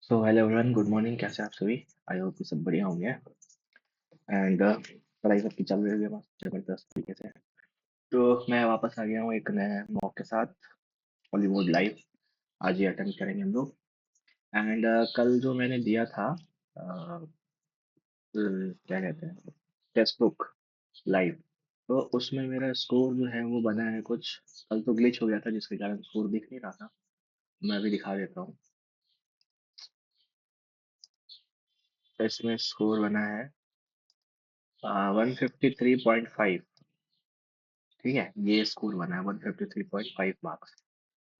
So hello everyone, good morning. कैसे हैं आप सभी? आई होप कि सब बढ़िया होंगे। एंड पढ़ाई सबकी चल रही है मस्त जबरदस्त तरीके से। तो मैं वापस आ गया हूँ एक नए मॉक के साथ, हॉलीवुड लाइव। आज ये अटेम्प्ट करेंगे हम लोग। एंड कल जो मैंने दिया था, क्या कहते हैं, टेक्स्ट बुक लाइव, तो उसमें मेरा स्कोर जो है वो बना है कुछ। कल तो ग्लिच हो गया था जिसके कारण स्कोर दिख नहीं रहा था। मैं भी दिखा देता हूँ। तो इसमें स्कोर बना है 153.5। ठीक है, ये स्कोर बना है 153.5 मार्क्स।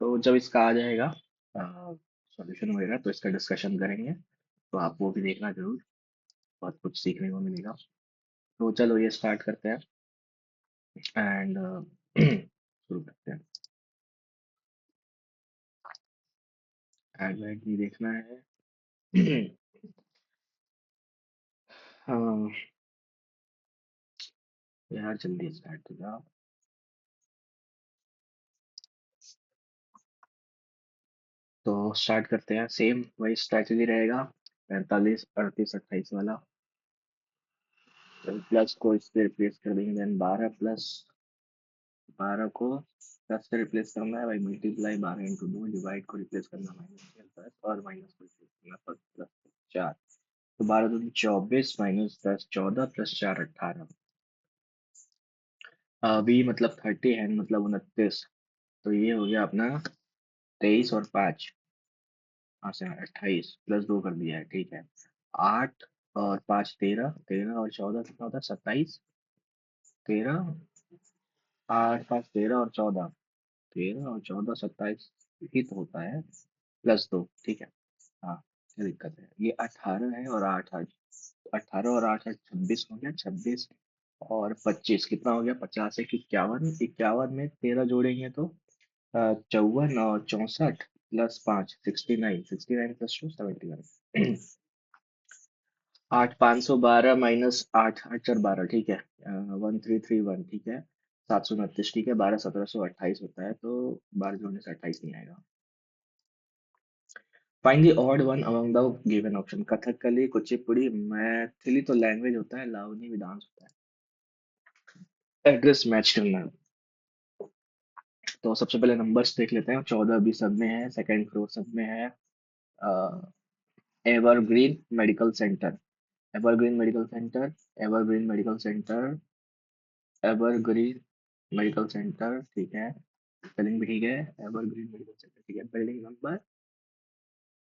तो जब इसका आ जाएगा सॉल्यूशन वगैरह, तो इसका डिस्कशन करेंगे। तो आप वो भी देखना जरूर, बहुत कुछ सीखने को मिलेगा। तो चलो ये स्टार्ट करते हैं। एंड शुरू करते हैं। एडवेंट भी देखना है। हाँ यार, जल्दी स्टार्ट हो जाओ। तो स्टार्ट करते हैं। सेम वही स्ट्रैटेजी रहेगा, 45 38 28 वाला। प्लस को इससे रिप्लेस कर देंगे, देन 12 को 10 से रिप्लेस करना है भाई। मल्टीप्लाई 12 × 2, डिवाइड को रिप्लेस करना -10 और माइनस को रिप्लेस करना प्लस 4। तो 12 × 2 = 24, -10 14 +4 18। अभी मतलब 30 है, मतलब 29। तो ये हो गया अपना 23 और 5, हाँ से 28 +2 कर दिया है। ठीक है, 8 और 5 13, 13 और 14 कितना होता है? 27। 13, 8 5 13 और 14, 13 और 14 27 ही तो होता है, +2। ठीक है। हाँ, क्या दिक्कत है? ये 18 है और 8 8, 18 और 8 8 26 हो गया। 26 और 25 कितना हो गया? 50 एक 51, 51 में 13 जोड़ेंगे तो 54 और 64 +5 69, 69 +2 71। 8 512 -8 8 4 12। ठीक है, 1331। ठीक है, 729। ठीक है, 12 1728 होता है, तो 12 जोड़ने से 28 नहीं आएगा। Find the odd one among the given option. Kathakali, Kuchipudi, Maithili तो लैंग्वेज होता है, लावनी भी डांस होता है। एड्रेस मैच करना है। तो सबसे पहले नंबर्स देख लेते हैं। 14 भी सब में है, सेकंड फ्लोर सब में है। Evergreen medical centre, evergreen medical centre, evergreen medical centre, evergreen medical centre. ठीक है, स्पेलिंग भी ठीक है। Evergreen medical centre. ठीक है, building number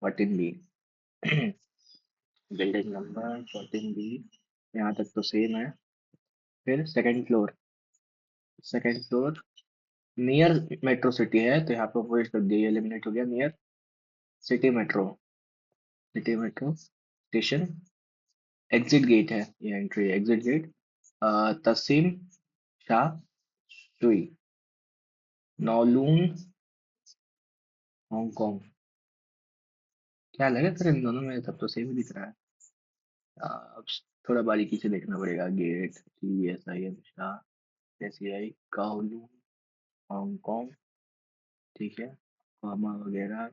14 B. Building number 14 B, यहाँ तक तो सेम है। फिर second floor, second floor near metro city है, तो यहाँ पे अवॉइड कर दिया, एलिमिनेट हो गया। Near city metro, city metro station. Exit gate है, ये entry exit gate. Tsim Sha Tsui, Kowloon Hong Kong. क्या लगा फिर इन दोनों में? सब तो सेम ही दिख रहा है। अब थोड़ा बारीकी से देखना पड़ेगा। Gate, TSIM Sha, SCI Kowloon Hong Kong. ठीक है, कामा वगैरह,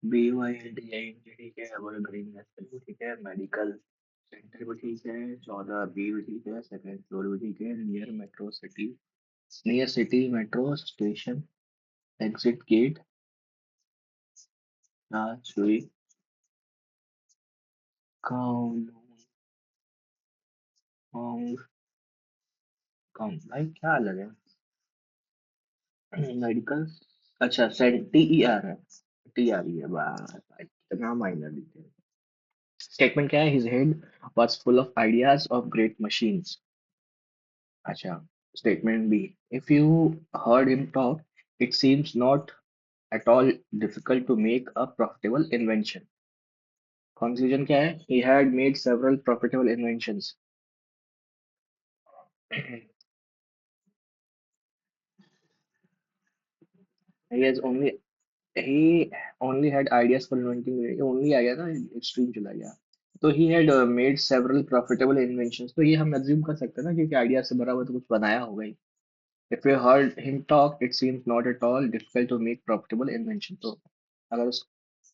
BYLDING। ठीक है, और ग्रीन नेशनल भी ठीक है, मेडिकल सेंटर भी ठीक है, 14 बी भी ठीक है, सेकंड फ्लोर भी ठीक है। Near metro city, near city metro station, exit gate Tsui Kowloon Hong Kong. भाई क्या अलग है? मेडिकल, अच्छा सेंट TER है, TRE है। बस भाई, कितना माइनर डिटेल। स्टेटमेंट क्या है? His head was full of ideas of great machines. अच्छा, statement B, if you heard him talk, it seems not at all difficult to make a profitable invention. Conclusion क्या है? He had made several profitable inventions. He has only he only had ideas for inventing. ये only आ गया ना, extreme चला गया। तो he had made several profitable inventions, तो ये हम assume कर सकते हैं ना, क्योंकि आइडिया से भरा हुआ तो कुछ बनाया होगा ही। If you heard him talk, it seems not at all difficult to make profitable invention. तो अगर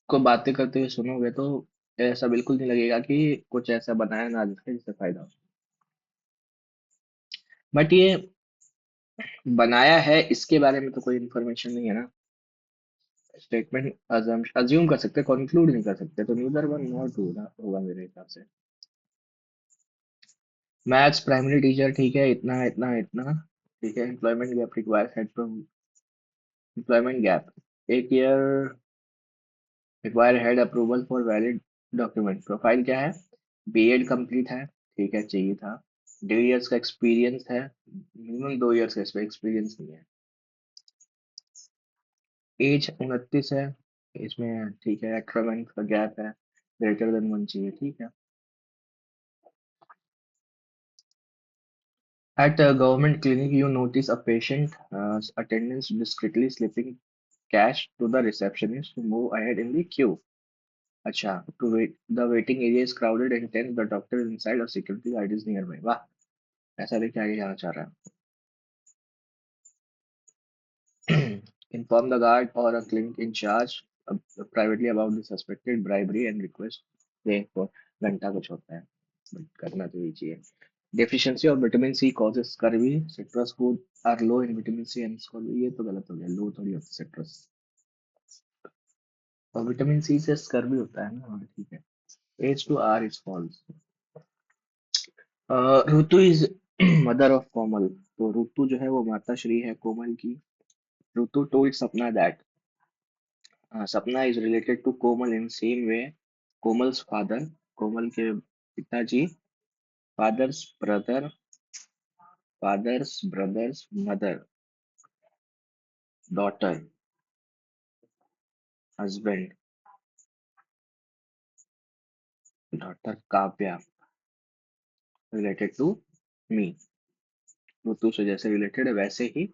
को बातें करते हुए सुनोगे तो ऐसा बिल्कुल नहीं लगेगा कि कुछ ऐसा बनाया ना जिससे फायदा हो। बट ये बनाया है इसके बारे में तो कोई इन्फॉर्मेशन नहीं है ना। स्टेटमेंट अज्यूम कर सकते, कंक्लूड नहीं कर सकते, तो न्यूज़र वन नॉट टू ना होगा मेरे हिसाब से। मैथ्स प्राइमरी टीचर ठीक है, इतना इतना इतना ठीक है। Employment gap require head from employment gap एक year require head approval for valid document. Profile क्या है? बीएड कंप्लीट है, ठीक है, चाहिए था। 2 इयर्स का एक्सपीरियंस है, मिनिमम 2 इयर्स का एक्सपीरियंस नहीं है। एज 29 है, इसमें ठीक है। 18 मंथ का गैप है, ग्रेटर देन 1 चाहिए, ठीक है। At a government clinic, you notice a patient attendants discreetly slipping cash to the receptionist to move ahead in the queue. अच्छा, to wait. The waiting area is crowded and tense. The doctor is inside. A security guard is nearby. वाह, ऐसा देख के आगे जाना चाह रहा है। Inform the guard or a clinic in charge privately about the suspected bribery and request paying for घंटा कुछ होता है, but करना तो ये चाहिए। Deficiency of vitamin C causes scurvy. Citrus food are low in vitamin C and scurvy। ये तो गलत हो गया, लो थोड़ी होती सिट्रस। और विटामिन सी से स्कर्वी होता है ना, हाँ ठीक है। H to R is false. Ritu is mother of Komal. तो ऋतु जो है वो माता श्री है कोमल की। Ritu told Sapna that Sapna is related to Komal in same way. Komal's father, Komal के पिताजी, father's brother, father's brothers mother, daughter, husband, daughter Kavya related to me. Ritu से जैसे रिलेटेड है वैसे ही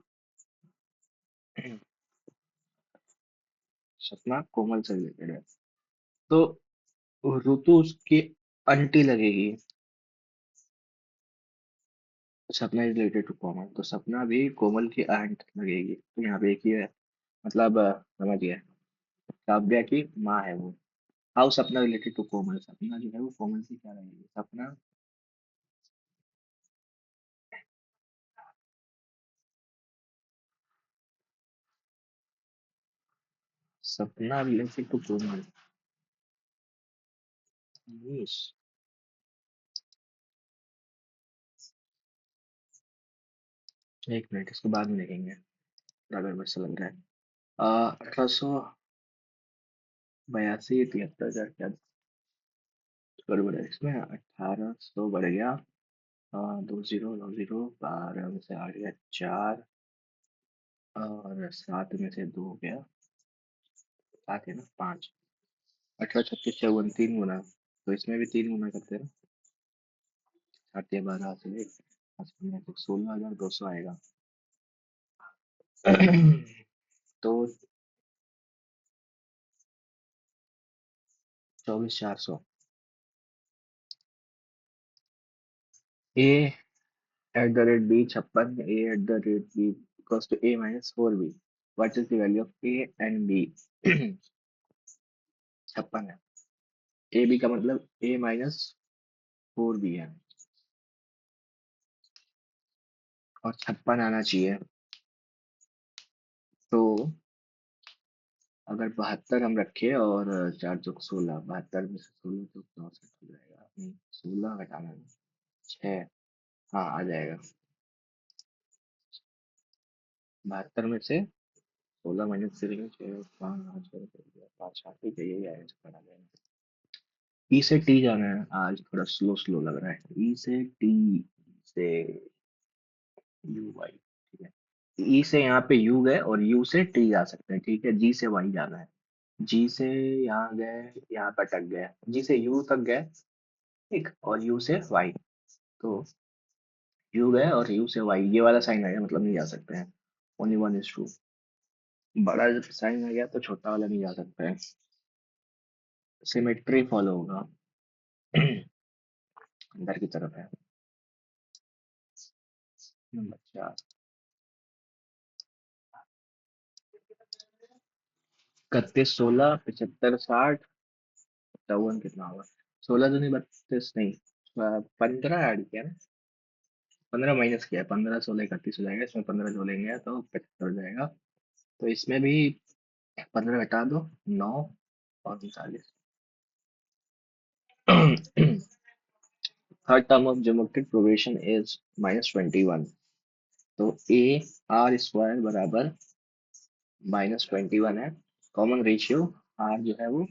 सपना कोमल से रिलेटेड है। तो ऋतु उसकी आंटी लगेगी। सपना इज रिलेटेड टू कोमल, तो सपना भी कोमल की आंट लगेगी, तो यहाँ पे एक ही है। मतलब समझ गया, काव्या की माँ है वो। हाउ सपना रिलेटेड टू कोमल, सपना जो है वो कोमल से क्या लगेगी? सपना, सपना रिलेटेड टू कोमल। यस। एक मिनट, इसको बाद में देखेंगे, अगर मेरे से लग रहा है। 1882 73 हजार क्या गड़बड़ है इसमें। 1800 बढ़ गया, 2 जीरो 2 जीरो, 12 में से 8 गया 4, और 7 में से 2 गया 7 है ना 5। 18 36 54 3 गुना, तो इसमें भी 3 गुना करते हैं ना। 8 या 12 से 16,200 आएगा। तो 24,400। A at the rate B 56, A at the rate B equals to A minus 4 B. What is the value of A and B? 56 है, ए बी का मतलब A-4 बी है, और 56 आना चाहिए। तो अगर 72 हम रखे और 4 चौक 16, 72 में से 16 चौक 64 हो जाएगा। 16 घटाना 6, हाँ आ जाएगा। 72 में से 16 माइनस करेंगे, 6 5 5 ठीक है, यही आएगा, चक्कर आ जाएगा। ई से टी जाना है, आज थोड़ा स्लो स्लो लग रहा है। ई से टी से यू वाई, ठीक है। ई से यहाँ पे यू गए और यू से टी जा सकते हैं, ठीक है। जी से वाई जाना है, जी से यहाँ गए, यहाँ पे अटक गए, जी से यू तक गए, ठीक, और यू से वाई। तो यू गए और यू से वाई, ये वाला साइन आ गया, मतलब नहीं जा सकते हैं। Only one is true. बड़ा जब साइन आ गया तो छोटा वाला नहीं जा सकता है। सिमेट्री फॉलो होगा। अंदर की तरफ है। नंबर 4। 31, 16, 75, 60, 57 कितना होगा? 16 दूनी 32 नहीं, 15 ऐड किया ना, 15 माइनस किया, 15 16 31 हो जाएगा, इसमें 15 जोड़ेंगे तो 75 हो जाएगा। तो इसमें भी 15 घटा दो, 9 और 39। Third term of geometric progression is -21। तो ए आर स्क्वायर बराबर -21 है। कॉमन रेशियो आर जो है वो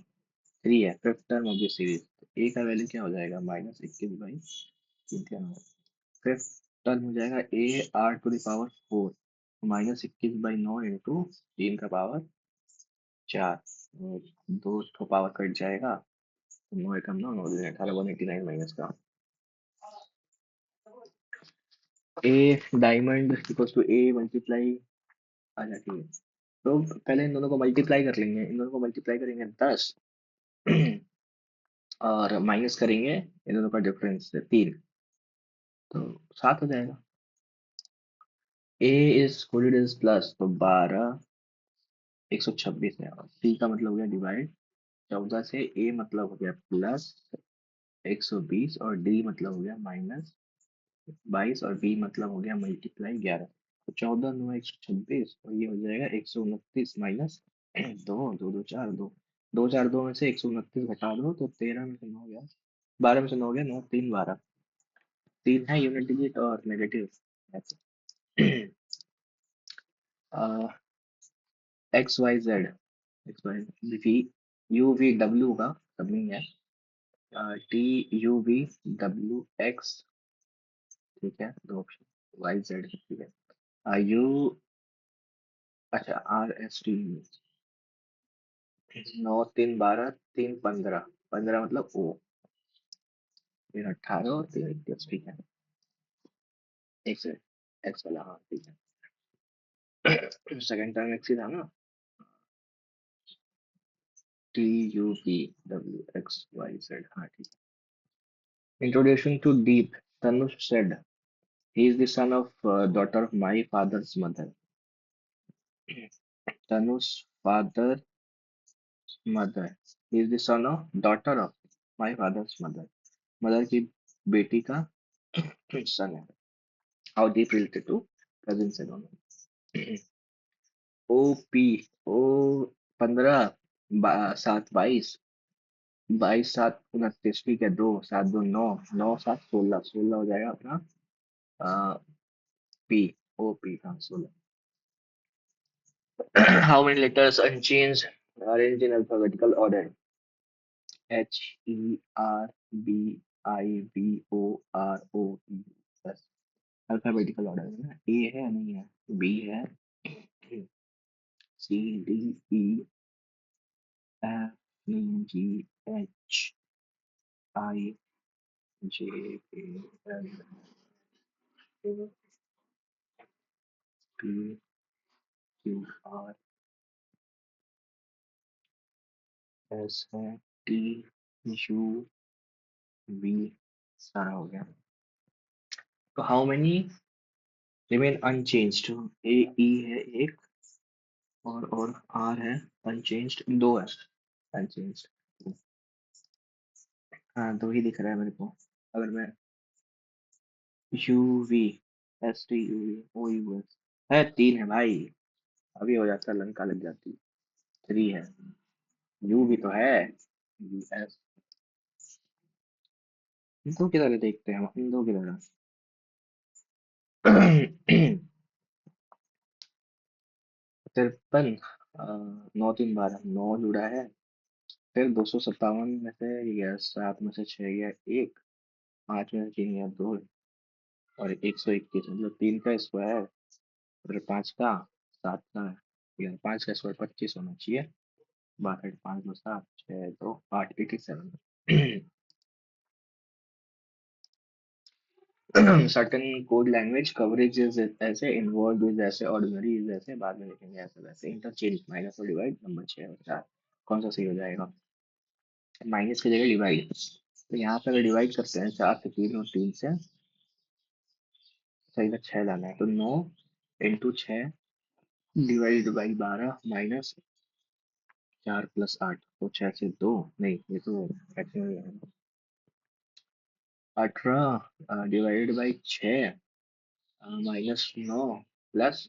3 है। Fifth term of the series, A का वैल्यू क्या हो जाएगा? -21/3। फिफ्थ टर्म हो जाएगा A R to the power 4, -21/9 into 3 का पावर 4। दो ठो पावर कट जाएगा, तो 9 एकम 9, 9 दूनी 18, 189 माइनस का। A diamond equals to A multiply आ जाती है। तो पहले इन दोनों को मल्टीप्लाई कर लेंगे, इन दोनों को मल्टीप्लाई करेंगे 10 और माइनस करेंगे इन दोनों का डिफरेंस 3, तो 7 हो जाएगा। ए इज कोडेड इज प्लस, तो 12 126 है, और सी का मतलब हो गया डिवाइड 14 से, ए मतलब हो गया प्लस 120 और डी मतलब हो गया -22 और बी मतलब हो गया मल्टीप्लाई 11। तो 14 9 126 और ये हो जाएगा 129 माइनस दो, दो दो चार दो, दो चार दो में से 129 घटा दो तो 13 में से 9 गया, 12 में से 9 गया, 9 3 12, 3 है यूनिट डिजिट और negative. X Y Z, X Y V U V W का सबमिंग है, T U V W X, ठीक है, दो ऑप्शन वाई जेड, ठीक है, यू, अच्छा आर एस टी, 9 3 12, 3 15, 15 मतलब ओ, 3 18 और 3 21, ठीक है, एक्स एक्स वाला, हाँ ठीक है। सेकंड टर्म एक्स ही था ना, T U V W X Y Z, हाँ ठीक है। Introduction to Deep, Tanush said he is the son of daughter of my father's mother. Tanu's father mother, he is the son of daughter of my father's mother, mother की बेटी का son है। How Deep related to cousin से दोनों। O P, ओ 15 7 22, 22 7 29, ठीक है, 2 7 2 9, 9 7 16, 16 हो जाएगा अपना पी, ओ पी, हाँ 16। How many letters unchanged arranged in alphabetical order? H E R B I B O R O E, बस अल्फाबेटिकल ऑर्डर में ना, ए है नहीं है, बी है, C D E F G H I J K L P Q R S है, T U V, सारा हो गया। तो how many remain unchanged? A E है एक, और आर है अनचेंज्ड, दो है अनचेंज्ड। हाँ, दो ही दिख रहा है मेरे को। अगर मैं U V S T U V O U S है, तीन है भाई, अभी हो जाता लंका लग जाती। थ्री है, यू भी तो है, यू एस। इनको किधर देखते हैं हम, इन दो किधर? 53, 9 3 12, 9 जुड़ा है, फिर 257 में से गया, 7 में से 6 गया, एक 5 में से 3 गया, 2 और 121, मतलब 3 का स्क्वायर, फिर 5 का, 7 का, या 5 का स्क्वायर 25 होना चाहिए। 62 5 2 7 6 2 8 87। Certain code language coverage is ऐसे, इन्वॉल्व इज ऐसे, ऑर्डिनरी इज ऐसे, बाद में देखेंगे ऐसे वैसे, इंटरचेंज माइनस और डिवाइड, नंबर 6 और 4 कौन सा सही हो जाएगा? माइनस की जगह डिवाइड, तो यहाँ पे अगर डिवाइड करते हैं 4 से 3 और 3 से, सही में 6 लाना है, तो 9 इंटू 6 डिवाइड बाई 12 माइनस 4 + 8 तो 6 से 2 नहीं, ये तो फ्रैक्शन है। 18 डिवाइडेड बाई 6 -9 प्लस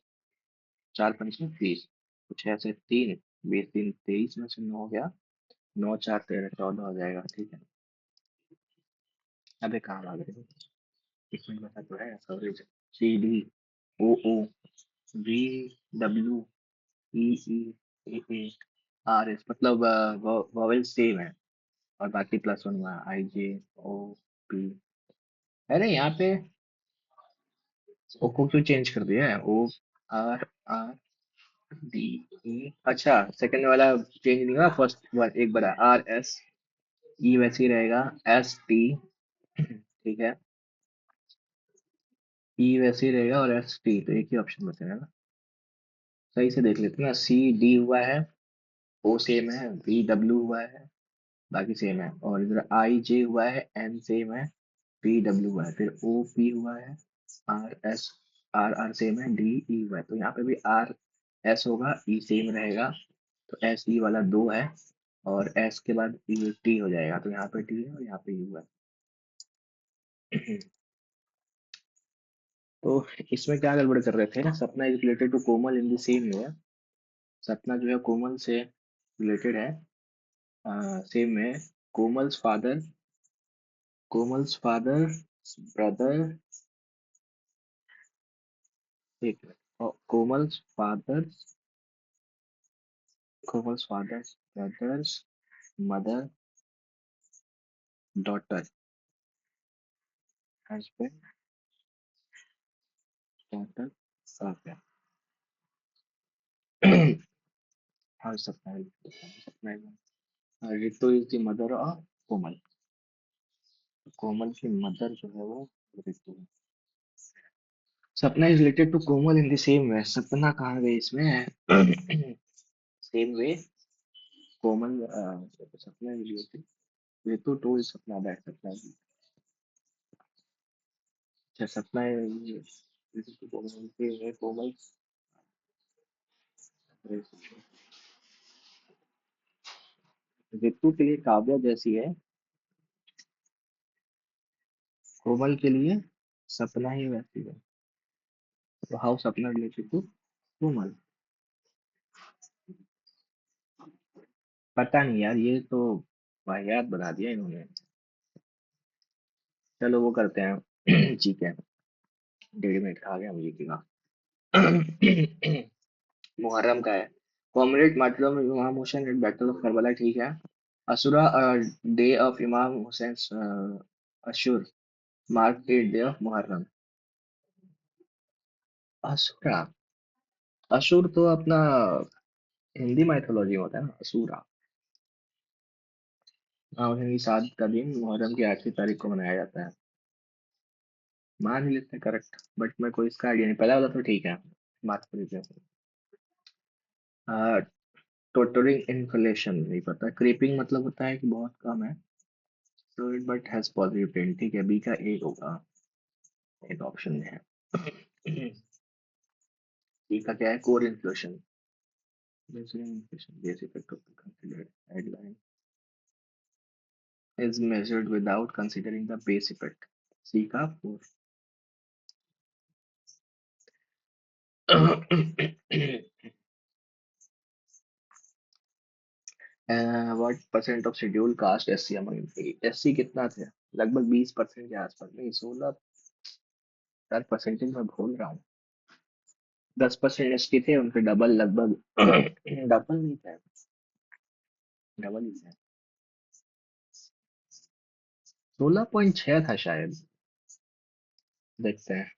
4 × 5 = 20। तो 6 से 3, 20 3 23 में से 9 हो गया, 9 4 13 14 हो जाएगा। ठीक है, अबे कहाँ आ गए, इसमें बता तो है coverage. CD, OO, VWEE, AARS मतलब वॉवेल सेम है और बाकी +1 हुआ, IJOP। अरे यहाँ पे ओ को क्यों चेंज कर दिया है, ORRDE। अच्छा, सेकंड वाला चेंज नहीं हुआ, फर्स्ट वन एक बड़ा RSE वैसे ही रहेगा, ST। ठीक है, E वैसे ही रहेगा और ST तो एक ही ऑप्शन बचेगा ना। सही से देख लेते हैं ना, CD हुआ है, O सेम है, VW हुआ है, बाकी सेम है, और इधर IJ हुआ है, N सेम है, PW हुआ है, फिर OP हुआ है, RR सेम है, DE हुआ है, तो यहाँ पे भी RS होगा, E सेम रहेगा, तो SE वाला 2 है, और S के बाद T हो जाएगा, तो यहाँ पे T है और यहाँ पे U है। तो इसमें क्या गड़बड़ कर रहे थे ना, Sapna is related to Komal in the same way. Sapna जो है कोमल से रिलेटेड है, सेम है। Komal's father Komal's father brother, एक minute, Komal's father brothers mother daughter husband daughter, okay. हाँ, Sapna Ritu is the mother of Komal. Komal की मदर जो है वो रितु है। Sapna is related to Komal in the same way, Sapna कहाँ गए इसमें। सेम वे कोमल, सपना इज रिलेटेड रितु टू सपना बैठ सपना अच्छा, सपना related to कोमल के कोमल रितु के लिए काव्या जैसी है, कोमल के लिए सपना ही वैसी है, तो हाउ सपना रिलेटेड टू कोमल। पता नहीं यार, ये तो वाहियात बना दिया इन्होंने। चलो वो करते हैं। ठीक है, 1.5 मिनट खा गया मुझे की। मुहर्रम का है, comrade martyr Imam Hussain at battle of Karbala. ठीक है, Ashura day of Imam Hussain, Ashura mark day of Muharram. Ashura, असुर तो अपना हिंदी माइथोलॉजी में होता है ना, असुरा। हाँ, हिंदी 7 का दिन मुहर्रम की 8वीं तारीख को मनाया जाता है। मान ही लेते हैं करेक्ट, बट मैं कोई इसका आइडिया नहीं, पहला वाला तो ठीक है, मार्क कर लीजिए। टोटरिंग इन्फ्लेशन नहीं पता, क्रीपिंग मतलब होता है कि बहुत कम है, तो it but has positive print. ठीक है, बी का एक होगा, एक ऑप्शन में है। सी का क्या है, core inflation, base effect of considered headline is measured without considering the base effect। सी का 4। What percent of schedule caste SC among SC कितना थे, लगभग 20% के आसपास, नहीं 16 यार, परसेंटेज मैं भूल रहा हूँ। 10% एसटी थे, उनके डबल लगभग। डबल नहीं थे, डबल ही थे, 16.6 था शायद, देखते हैं।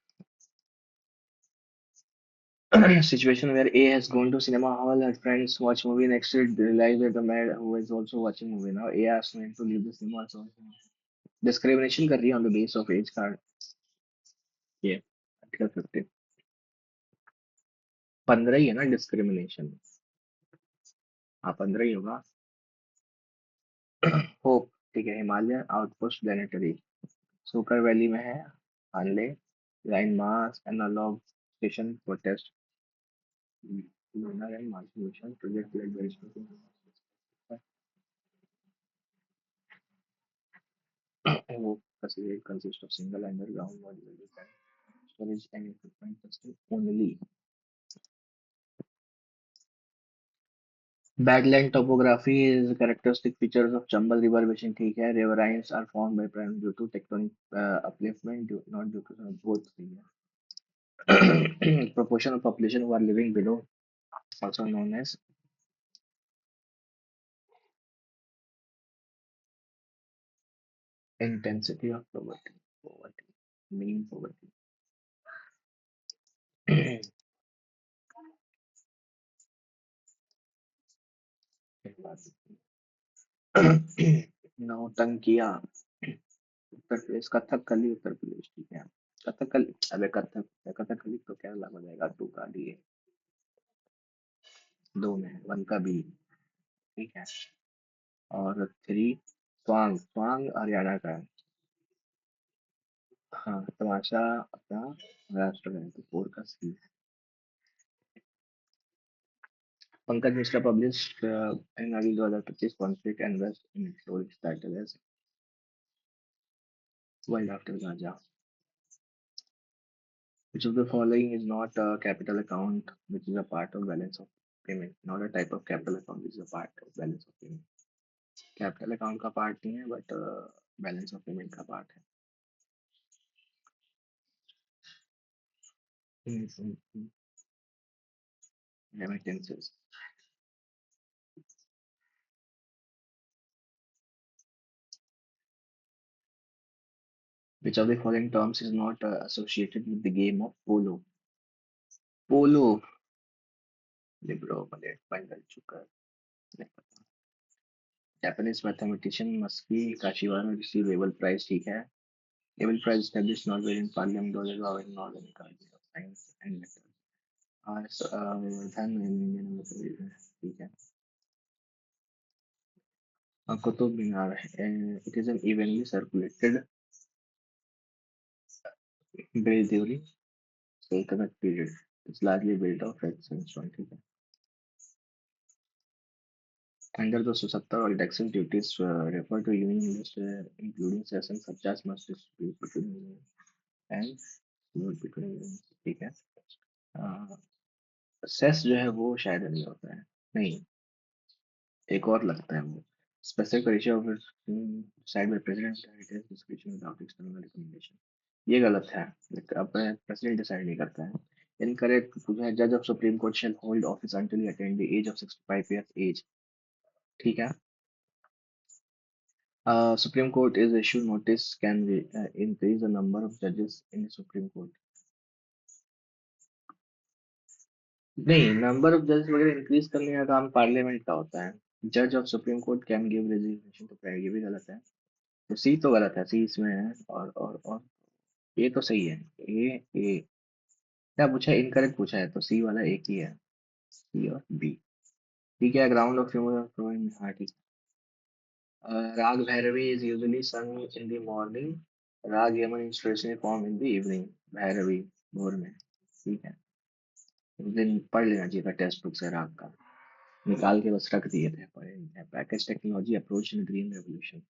Situation where A has gone to cinema hall, her friends watch movie, next it realize that the man who is also watching movie now, A asks him to leave the cinema also। Discrimination कर रही है on the base of age card। ये article 15, 15 ही है ना discrimination. हाँ, 15 ही होगा। Hope, ठीक है, हिमालय आउटपोस्ट प्लेनेटरी, सुकर वैली में है, Hanle line mass analog station protest, lunar and Mars mission project led by वो consist of single underground module and storage and equipment system only. Badland topography is characteristic features of Chambal River basin. ठीक है, riverines are formed by primarily due to tectonic upliftment, not due to both. Proportion of population who are living below, also known as intensity of poverty, poverty, mean poverty. नौटंकिया Uttar Pradesh, Kathakali Uttar Pradesh, ठीक है। कथकली, अबे कथकली तो केरला हो जाएगा, to का D है, दो में वन का बी, ठीक है। और थ्री स्वांग, स्वांग हरियाणा का है। हाँ, तमाशा अपना महाराष्ट्र का है, तो फोर का C. Pankaj Mishra publish in early 2025 conflict and west in story title as world after Gaza. Which of the following is not a capital account which is a part of balance of payment? Not a type of capital account which is a part of balance of payment. Capital account का part नहीं है but balance of payment का part है। Remittances. Which of the following terms is not associated with the game of polo? Polo, libro, mallet, bundle, chukker. Japanese mathematician Masaaki Kashiwara received Nobel Prize, ठीक है। Nobel Prize established Norway in Parliament was allowed in Northern Academy of Science and Letters. धन Indian मतलब, ठीक है। Qutub Minar, it is an evenly circulated built during Sultanate period. It's largely built of red sandstone, ठीक है। Under the Susattar or taxing duties refer to union list including sessions such as must distribute between union and distribute between unions, ठीक है। Cess जो है वो शायद नहीं होता है, नहीं, एक और लगता है वो specific ratio of decide by president description without external recommendation, ये गलत है। अब प्रेसिडेंट डिसाइड नहीं करता है। इनकरेक्ट पूछा है, जज of Supreme Court shall hold office until he attain the age of 65 years age, ठीक है। Supreme Court is issue notice can increase the number of judges in the Supreme Court. नहीं, number of जजेस वगैरह increase करने का काम parliament का होता है। जज of Supreme Court can give resignation to private, ये भी गलत है। तो सी तो गलत है, सी इसमें है। और ये तो सही है। ए क्या पूछा है, इनकरेक्ट पूछा है, तो सी वाला एक ही है, सी और बी, ठीक है। ग्राउंड ऑफ ह्यूमन, हाँ ठीक है। Raag Bhairavi is usually sung in the morning, raag Yaman inspirational form in the evening, Bhairavi भोर में, ठीक है। उस दिन पढ़ लेना चाहिए था टेक्स्ट बुक से राग का, निकाल के बस रख दिए थे, पढ़े नहीं थे। Package technology approach in green revolution,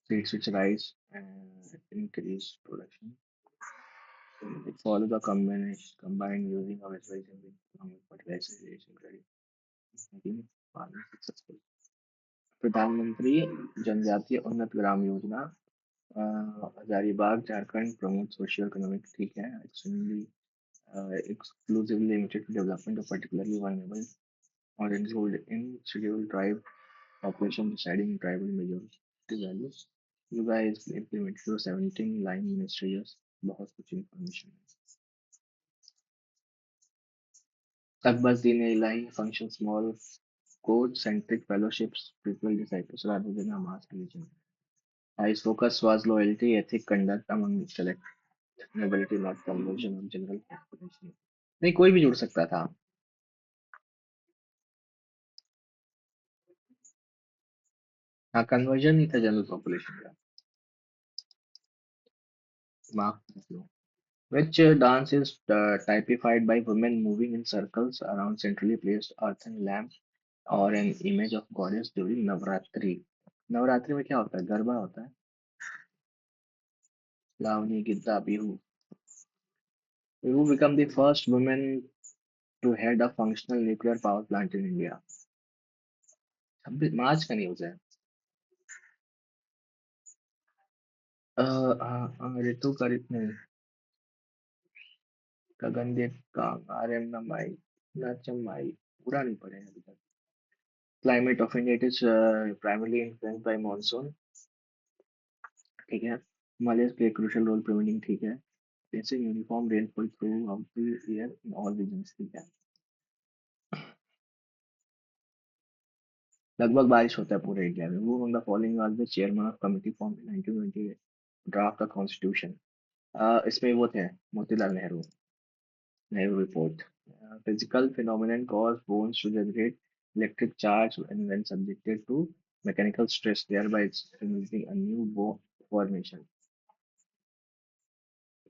seeds which rise and increase production. It follow the combined using of advising with economic fertilization credit, making farming successful. प्रधानमंत्री जनजातीय उन्नत Gram Yojana, Hazaribagh Jharkhand promote socio economic, ठीक है। Extremely exclusively limited to development of particularly vulnerable or included in scheduled tribe population deciding tribal majority values. You guys implemented to 17 line ministry years, बहुत कुछ information है। Akbarudin Ilahi function small code centric fellowships, spiritual disciples rather than a mass religion. His focus was loyalty, ethic, conduct among select nobility, not conversion of general population. नहीं, कोई भी जुड़ सकता था। हाँ, कन्वर्जन नहीं था जनरल पॉपुलेशन का, माफ कर दो। Which dance is typified by women moving in circles around centrally placed earthen lamp or an image of goddess during Navratri? Navratri में क्या होता है? गरबा होता है। Lavani, Giddha, Bihu. Who become the first woman to head a functional nuclear power plant in India? 26 मार्च का news है। ऋतु का नहीं। गगनदीप कांग, आर्यन नमाई, नचमाई। पूरा नहीं पढ़े हैं अभी तक। Climate of India, it is primarily influenced by monsoon। ठीक है। Himalayas play a crucial role preventing। ठीक है। Facing uniform rainfall throughout the year in all regions। ठीक है। लगभग बारिश होता है पूरे इंडिया में। Who among the following was the chairman of committee formed in 1928 draft the constitution? इसमें वो थे Motilal Nehru. Nehru report. Physical phenomenon cause bones to generate electric charge and when subjected to mechanical stress, thereby releasing a new bone formation।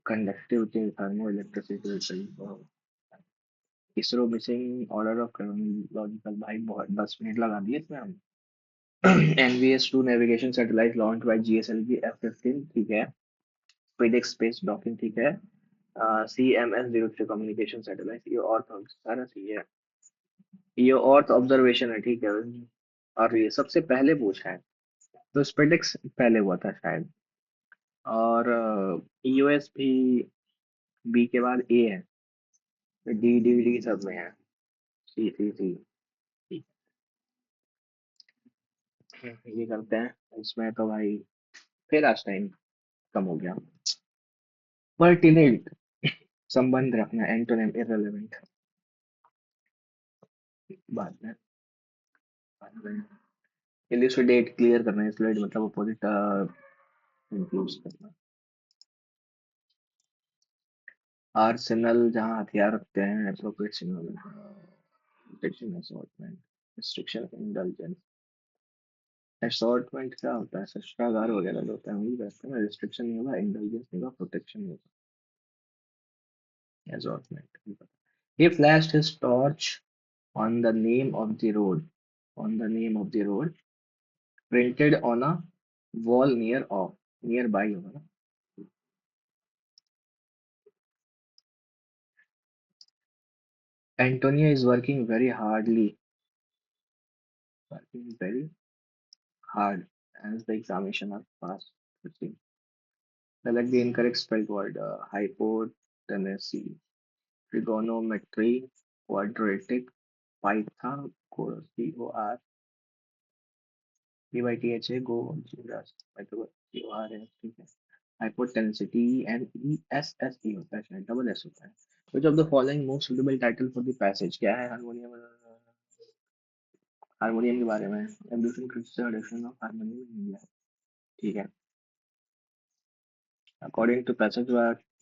Conductivity, thermoelectricity। ISRO missing order of chronological. भाई बहुत 10 minute लगा दिए इसमें हम। NVS-2 navigation satellite launch by GSLV F-15। ठीक है। Space space docking. ठीक है। CMS-03 communication satellite. ये और सारा सी है। ये अर्थ ऑब्जर्वेशन है। ठीक है। और ये सबसे पहले पूछा है तो स्पेडिक्स पहले हुआ था शायद। और यूएस भी बी के बाद ए है। डी डी डी सब में है। सी सी सी। ये करते हैं इसमें तो भाई फिर आज टाइम कम हो गया। पर्टिनेंट संबंध रखना। Antonym irrelevant. बाद में इल्यूसिडेट क्लियर करना। इल्यूसिडेट मतलब अपोजिट इंक्लूड करना। आर्सेनल जहाँ हथियार रखते हैं। Appropriate signal. Protection assortment. Restriction indulgence. Assortment क्या होता है? शस्त्रागार वगैरह जो होता है वही रहता है। रिस्ट्रिक्शन नहीं होगा, इंडल्जेंस नहीं होगा, प्रोटेक्शन नहीं होगा। Assortment. He flashed his torch on the name of the road. On the name of the road printed on a wall nearby होगा ना। Antonia is working very hard as the examination are passed. Proceed. Select the incorrect spelled word. Hypotenuse, trigonometry, quadratic, Pythagoras, PYTHA, go, Pythagoras, Pythagoras, ठीक है। Hypotenuse, TENESSE होता है शायद, double S होता है। Which of the following most suitable title for the passage? क्या है? Harmonium. Harmonium के बारे में। Evolution criticism reduction of harmonium in India. ठीक है। According to passage,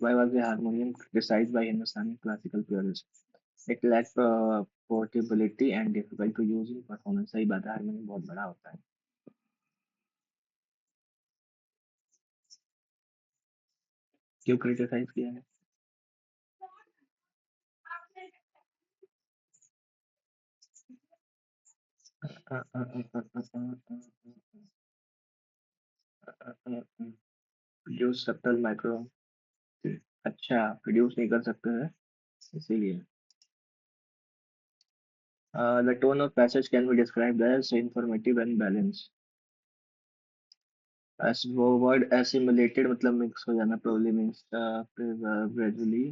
why was the harmonium criticized by Hindustani classical purists? It lacked portability and difficult to use in performance। सही बात है, हारमोनियम बहुत बड़ा होता है। क्यों क्रिटिसाइज किया है? Produce subtle micro. अच्छा, प्रोड्यूस नहीं कर सकते हैं इसीलिए। The tone of passage can be described as informative and balanced। as वो वर्ड assimilated मतलब मिक्स हो जाना। probably means gradually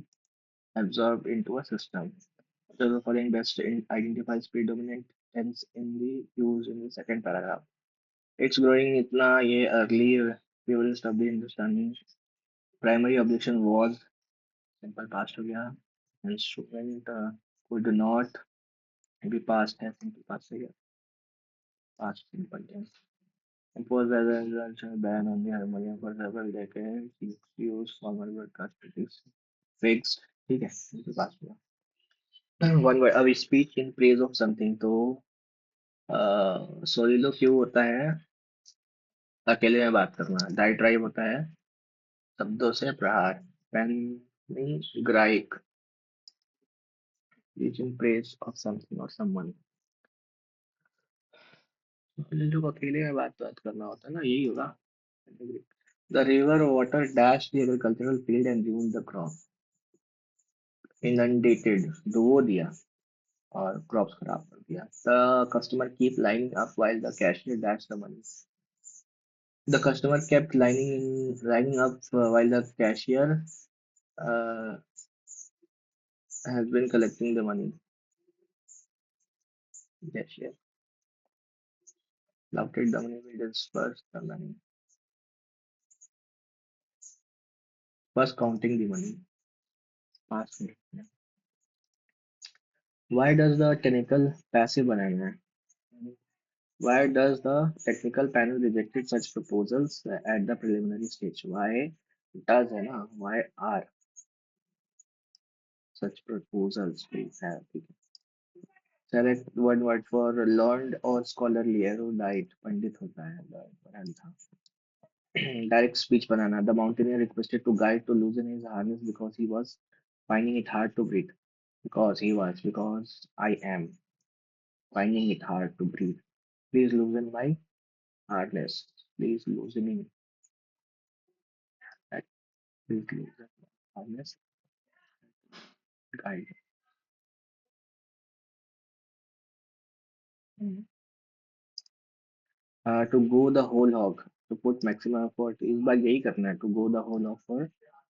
absorbed into a system। So the following best identifies predominant tense in the use in the second paragraph। It's growing इतना ये early purist of the Hindustani। Primary objection was simple past हो गया। Instrument could not be past है। simple past है। past simple tense। Imposed as a result ban on the harmonium for several decades। Use formal broadcast critics fixed। ठीक है, simple past हुआ। One word अब speech in praise of something तो सोलिलो क्यों होता है? अकेले में बात करना। डाइट्राइव होता है शब्दों से प्रहार। पैनिग्राइक इन प्रेज ऑफ समथिंग और समवन। जो अकेले में बात करना होता है ना, यही होगा। The river water dash the agricultural field and ruined the crop. Inundated, डुबो दिया और क्रॉप्स खराब कर दिया। The customer keep lining up while the cashier dash the money। The customer kept lining up while the cashier uh, has been collecting the money। Cashier counted the money will disperse the money। First counting the money। Pass me। Why does the technical passive बनाना है? Why does the technical panel rejected such proposals at the preliminary stage? Why does है ना? Why are such proposals please have? Select one word for learned or scholarly। erudite पंडित होता है, पढ़ा लिखा। Direct speech banana। The mountaineer requested to guide to loosen his harness because he was finding it hard to breathe। Because I am finding it hard to breathe। Please loosen my harness। Please loosening that। Please loosen my harness। Guide। To go the whole hog। To put maximum effort। इस बार यही करना है। To go the whole hog for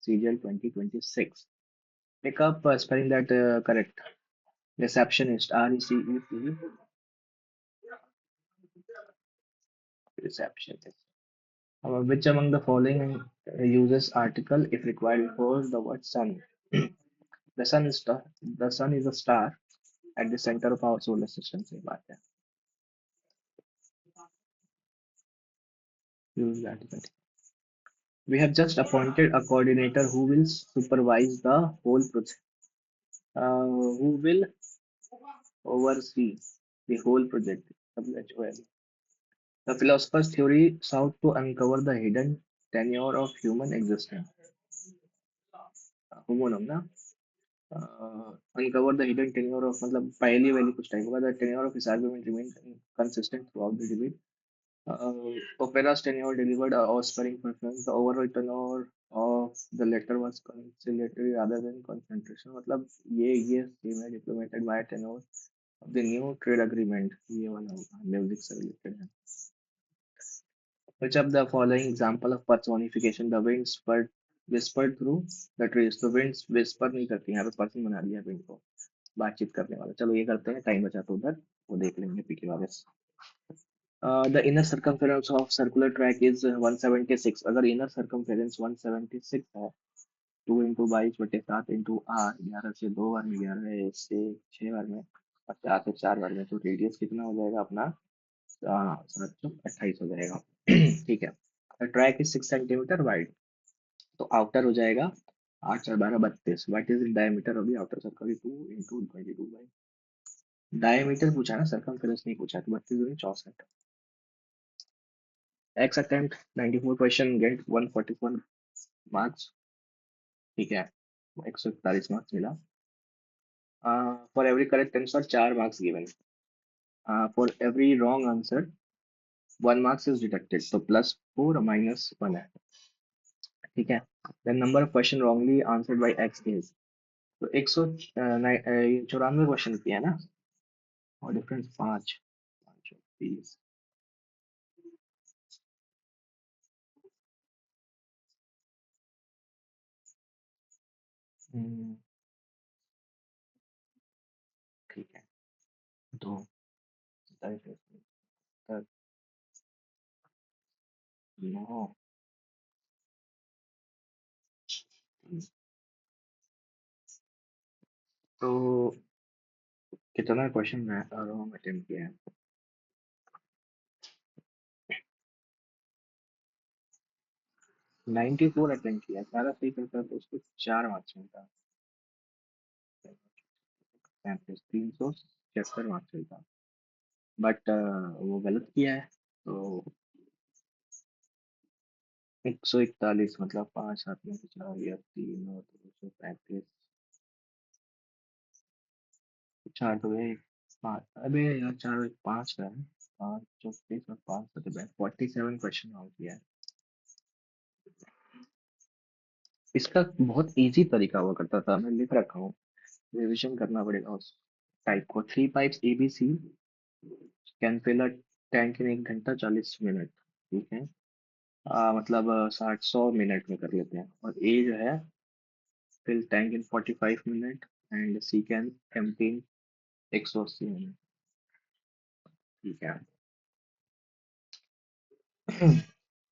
CGL 2026। Pick up spelling that correct। Receptionist। RECEP। Receptionist। Which among the following uses article if required before the word sun? The sun is star. The sun is a star at the center of our solar system। से बात है। Use the article। We have just appointed a coordinator who will supervise the whole project. Who will oversee the whole project। WHOL। The philosopher's theory sought to uncover the hidden tenure of human existence। Humanum ना। Uncover the hidden tenure of मतलब पहली वाली कुछ type होगा। The tenure of his argument remained consistent throughout the debate। Opera's tenure delivered a offspring preference। The overall tenure of the letter was conciliatory rather than confrontation। मतलब ये same है diplomated by tenure of the new trade agreement। ये वाला होगा music से related है। Which of the following example of personification? The wind whispered through the trees। तो winds whisper नहीं करती, यहाँ पे पर्सन बना दिया wind को, बातचीत करने वाला। चलो ये करते हैं, टाइम बचा तो उधर वो देख लेंगे पीके वाले से। The inner circumference of circular track is 176। अगर inner circumference 176 है, 2 इंटू 22/7 इंटू आर, 11 से 2 बार में, 11 से 6 बार में, और 4 से 4 बार में, तो रेडियस कितना हो जाएगा अपना? 28 हो जाएगा। ठीक है। ट्रैक इज 6 सेंटीमीटर वाइड, तो आउटर हो जाएगा 8 4 12 32। What is the diameter of the outer circle? 2 × 22/। Diameter पूछा ना, सर्कमफेरेंस नहीं पूछा, तो 32 × 64। X attempt 94 question get 144 marks. ठीक है, 141 मार्क्स मिला। For every correct answer 4 marks given. For every wrong answer 1 marks is deducted, तो +4 -1 है। ठीक है। The number of question wrongly answered bye x is, तो 194 क्वेश्चन किया ना, और डिफरेंस 5 20। ठीक है, तो 9। तो कितना क्वेश्चन मैं रॉन्ग अटेम्प्ट किया है? 94 अटेम्प्ट किया, सारा सही करता तो उसको 4 मार्क्स मिलता। 376 मार्क्स मिलता, बट वो गलत किया है, तो 141, मतलब 5 7 में से 4 या 3 और 235। 4 तो है 5, अबे यार 4 और 5 का है। पाँच 34 और 5 47 क्वेश्चन हो गया है। इसका बहुत इजी तरीका हुआ करता था, मैं लिख रखा हूँ, रिविजन करना पड़ेगा उस टाइप को। 3 pipes ABC can fill a tank in 1 घंटा 40 मिनट। ठीक है, मतलब 60 100 मिनट में कर लेते हैं। और ए जो है fill tank in 45 minute and C can empty in 180 minute. ठीक है।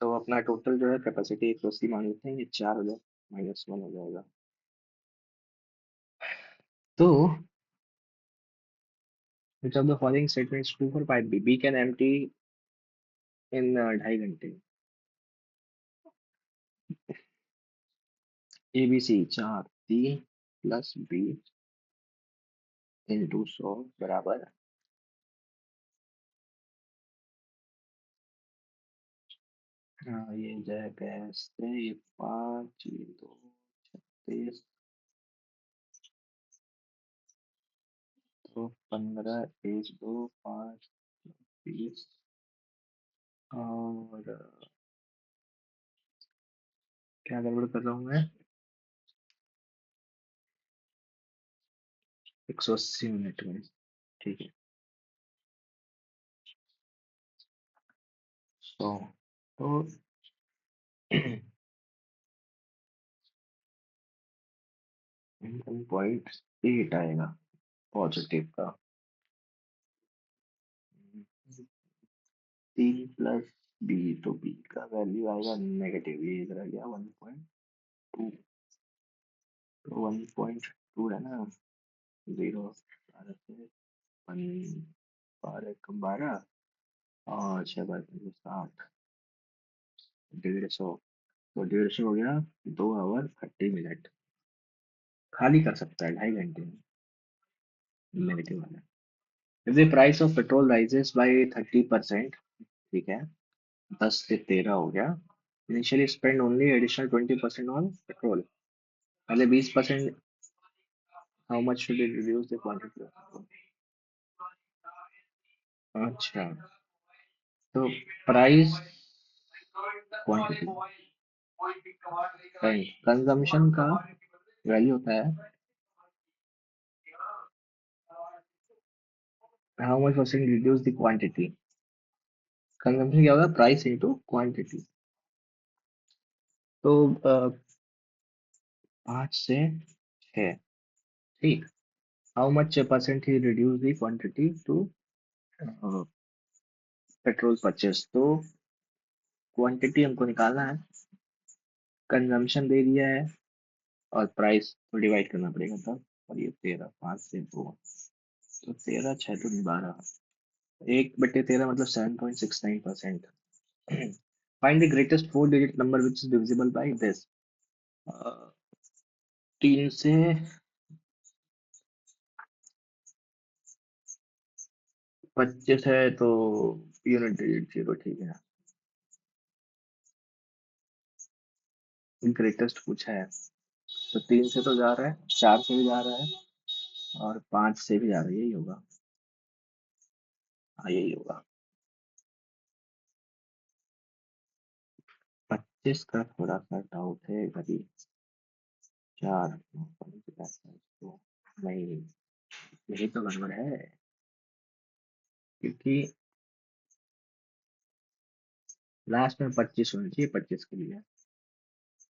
तो अपना टोटल जो है कैपेसिटी 180 मान लेते हैं, ये 4 हो जाए, -1 हो जाएगा। तो which of the following statements true for pipe B? B can empty in 2.5 घंटे। ABC 4 3 प्लस B इंटू 100 बराबर, हाँ ये जाए कैसे, ये 5 ये 2 36 तो 15 1 2 5 20 और क्या गड़बड़ कर रहा हूँ मैं, 180 मिनट में। ठीक है। तो 1.8 आएगा पॉजिटिव का। 3 प्लस B, तो B का वैल्यू आएगा नेगेटिव, ये इधर आ गया 1.2। तो 1.2 है ना, 0 12 से 12 और 6 12 60, 150। तो 150 हो गया, 2 आवर 30 मिनट खाली कर सकता है 2.5 घंटे में, नेगेटिव वाला। If the price of petrol rises by 30%, ठीक है, 10 से 13 हो गया, initially spend only additional 20% on petrol, पहले 20%, how much should it reduce the quantity of petrol. अच्छा, तो प्राइस क्वांटिटी कंजम्पशन का वैल्यू होता है how much percent reduce the quantity. Consumption क्या होगा, प्राइस इनटू क्वांटिटी। तो 5 से 6, ठीक, how much percent he reduce the quantity to petrol purchase. तो क्वांटिटी हमको निकालना है, कंजम्पशन दे दिया है और प्राइस को डिवाइड करना पड़ेगा तब। और ये 13, 5 से 2, तो 13 6 2 12, 1/13 मतलब 7.69%। Find the greatest 4 digit number which is divisible by this. 3 से 25 है तो यूनिट डिजिट 0, ठीक है। ग्रेटेस्ट पूछा है, तो 3 से तो जा रहा है, 4 से भी जा रहा है और 5 से भी जा रहा है, यही होगा। हाँ यही होगा। 25 का थोड़ा सा डाउट है अभी। 4 तो नहीं, यही तो गड़बड़ है, क्योंकि लास्ट में 25 होनी चाहिए, 25 के लिए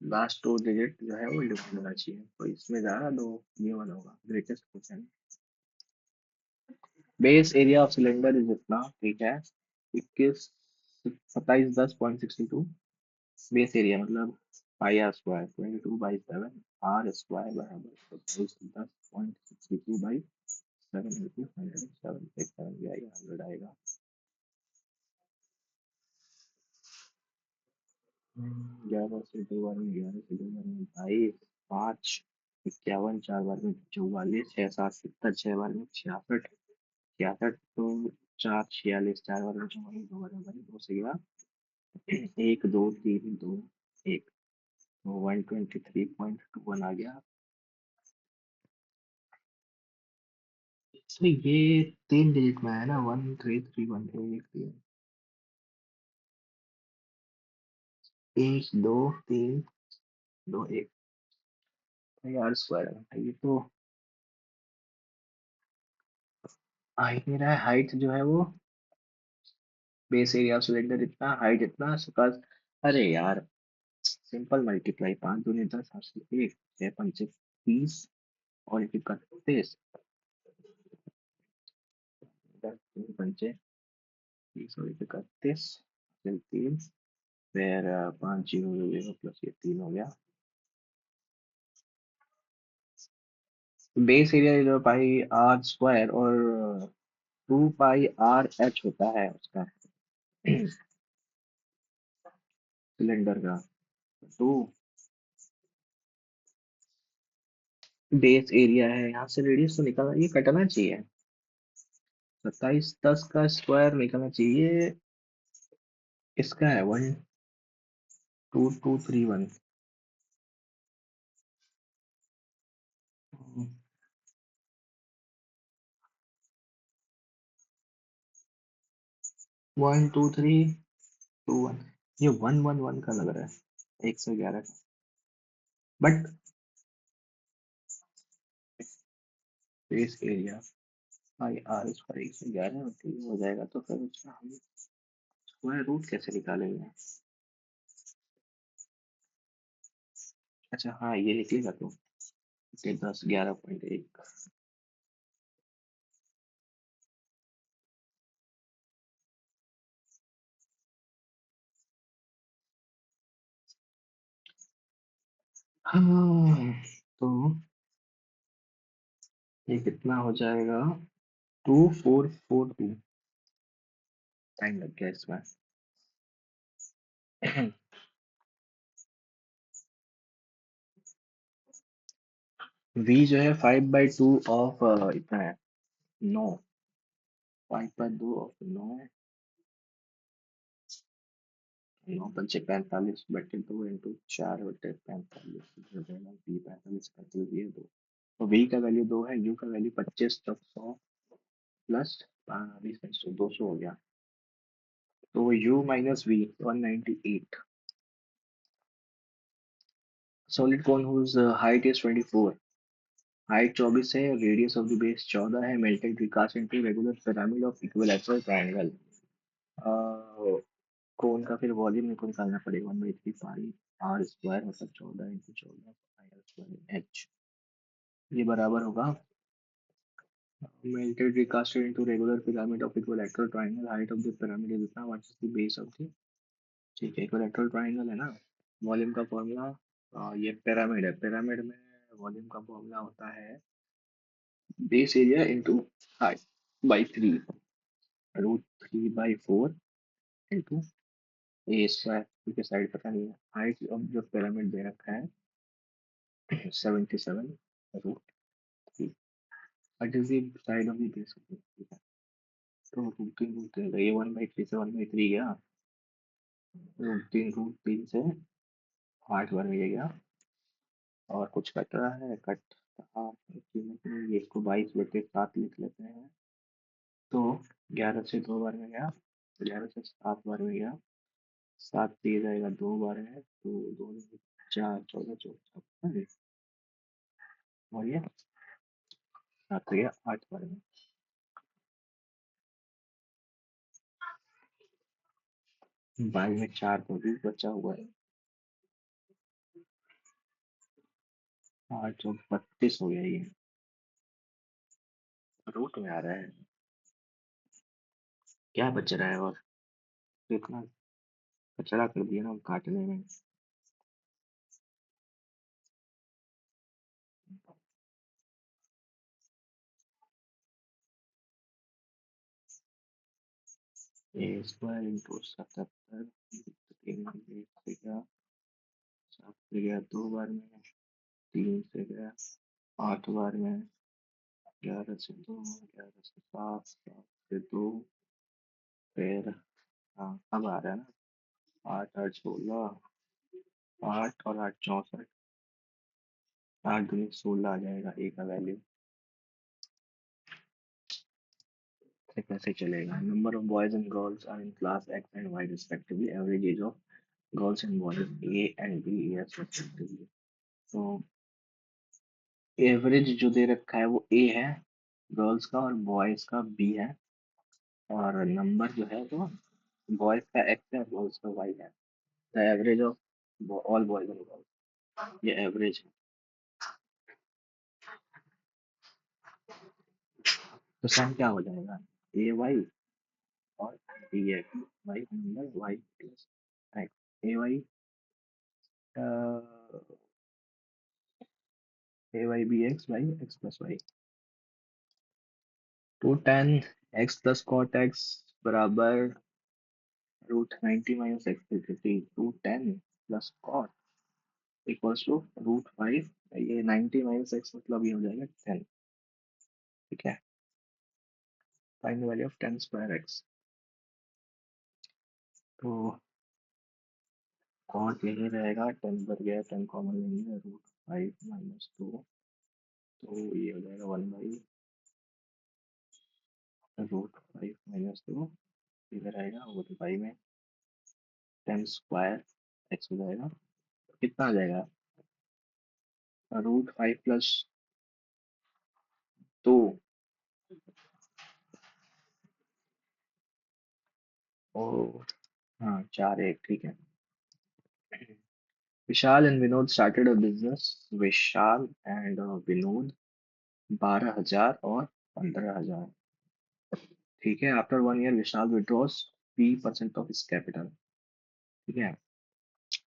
लास्ट 2 डिजिट जो है वो डिवाइड होना चाहिए, तो इसमें जा रहा 2, ये वाला होगा greatest question. Base area of cylinder is इतना, ठीक है, 2710.62। बेस एरिया मतलब पाई आर स्क्वायर 22/7, आर स्क्वायर बराबर 2710.62/7 इंटू 100, 7 भी आएगा, 100 आएगा। 11 से 2 बार में 11 से 2 बार में 22, 5 51, 4 बार में 44, 6 7 70, 6 बार में 66, 66 तो 4 46, 4 बार में 44, 2 बार में 2 से गया 1 2 3 2 1, तो 123.21 आ गया। तो ये 3 डिजिट में है ना, 1331, एक दो तीन दो एक। यार स्क्वायर है ये तो। हाइट नहीं रहा है, हाइट जो है वो बेस एरिया सिलेंडर इतना, हाइट इतना, उसका। अरे यार, सिंपल मल्टीप्लाई, 5 दूनी 10, 8 से 1, 6 पंचे 30, और 31, 10 पंचे 30 और 31, फिर 3, फिर 5 0 0 प्लस ये 3 हो गया। बेस एरिया जो पाई आर स्क्वायर, और 2 पाई आर एच होता है उसका, सिलेंडर का। टू बेस एरिया है, यहाँ से रेडियस तो निकलना, ये कटना चाहिए। 2710 का स्क्वायर निकलना चाहिए। इसका है 12231। 12321। ये 111 का लग रहा है, 111 का। But base area I R square 111 हो जाएगा, तो फिर उसका हम स्क्वायर रूट कैसे निकालेंगे? अच्छा हाँ, ये निकलेगा तो 10 11.1। हाँ, तो ये कितना हो जाएगा? 2442। टाइम लग गया इसमें। v जो है 5/2 ऑफ इतना है, 9। 5/2 ऑफ 9, 9 पंचे 45/2 इंटू 4/45 हो जाएगा। v 45 ये 2, तो v का वैल्यू 2 है, u का वैल्यू 25 तक 100 प्लस 20 200 हो गया। तो u minus v 198। Solid cone whose height is 24, height 24 है, रेडियस ऑफ द बेस 14 है, melted recast into regular pyramid of equilateral triangle. Cone का फिर वॉल्यूम मेरे को निकालना पड़ेगा, 1/3 पाई आर स्क्वायर, मतलब 14 × 14 पाई आर स्क्वायर एच। ये बराबर होगा melted recast into regular pyramid of equilateral triangle, height of the pyramid is इतना, what is the base of the. ठीक है, इक्विलैटरल ट्रायंगल है ना। वॉल्यूम का फॉर्मूला, ये पिरामिड है, पिरामिड में वॉल्यूम का फॉर्मूला होता है base area into height by 3, √3/4 into A square, क्योंकि साइड पता नहीं है। हाइट ऑफ जो पिरामिड दे रखा है 77√3। What is the side of the base? ठीक है, तो √3 ये 1/3 से 1/3 गया, √3 से 8 बार में ये गया, और कुछ कट रहा है, कट रहा कीमत में, ये इसको 22/7 लिख लेते हैं। तो 11 से 2 बार में गया, 11 से 7 बार में गया, 7 से ये जाएगा 2 बार है, तो 2 4 14 14, और ये 7 से गया 8 बार में। बाई में 4 तो भी बचा हुआ है, 832 हो गया ये। रूट में आ रहा है, क्या बच रहा है? और तो इतना कचरा कर दिया ना काटने में। ए स्क्वायर इंटू 77, 7 से गया 2 बार में, 3 से गया 8 बार में, 11 से 2, 11 से 7, 7 से 2, फिर हाँ अब आ रहा है ना, 8 8 16, 8 और 8 64, 8 दूनी 16 आ जाएगा ए का वैल्यू। से कैसे चलेगा? Number of boys and girls are in class X and Y respectively, average age of girls and boys A and B years respectively. तो एवरेज जो दे रखा है वो ए है, गर्ल्स का और बॉयज का बी है, और नंबर जो है वो बॉयज का एक्स है, गर्ल्स का वाई है। The average of all boys and girls, ये एवरेज है। तो सम क्या हो जाएगा? ए वाई और B X, Y number Y plus X, A Y A Y B X Y X plus Y. Two ten X plus cot X बराबर root 90 minus X की fifty, two ten plus cot equals to root 5, ये 90 minus x मतलब ये हो जाएगा 10। ठीक है, find the value of 10 square x. तो कॉट यही रहेगा, 10 बच गया, 10 कॉमन लेंगे, रूट 5 माइनस 2, तो ये हो जाएगा 1 बाई रूट 5 माइनस 2, इधर आएगा वो तो 5 में 10 स्क्वायर एक्स हो जाएगा। कितना आ जाएगा? रूट 5 प्लस 2, और हाँ 4 1, ठीक है। Vishal and Vinod started a business, Vishal and Vinod 12,000 और 15,000। ठीक है, after 1 year Vishal withdraws 3% of his capital. ठीक है,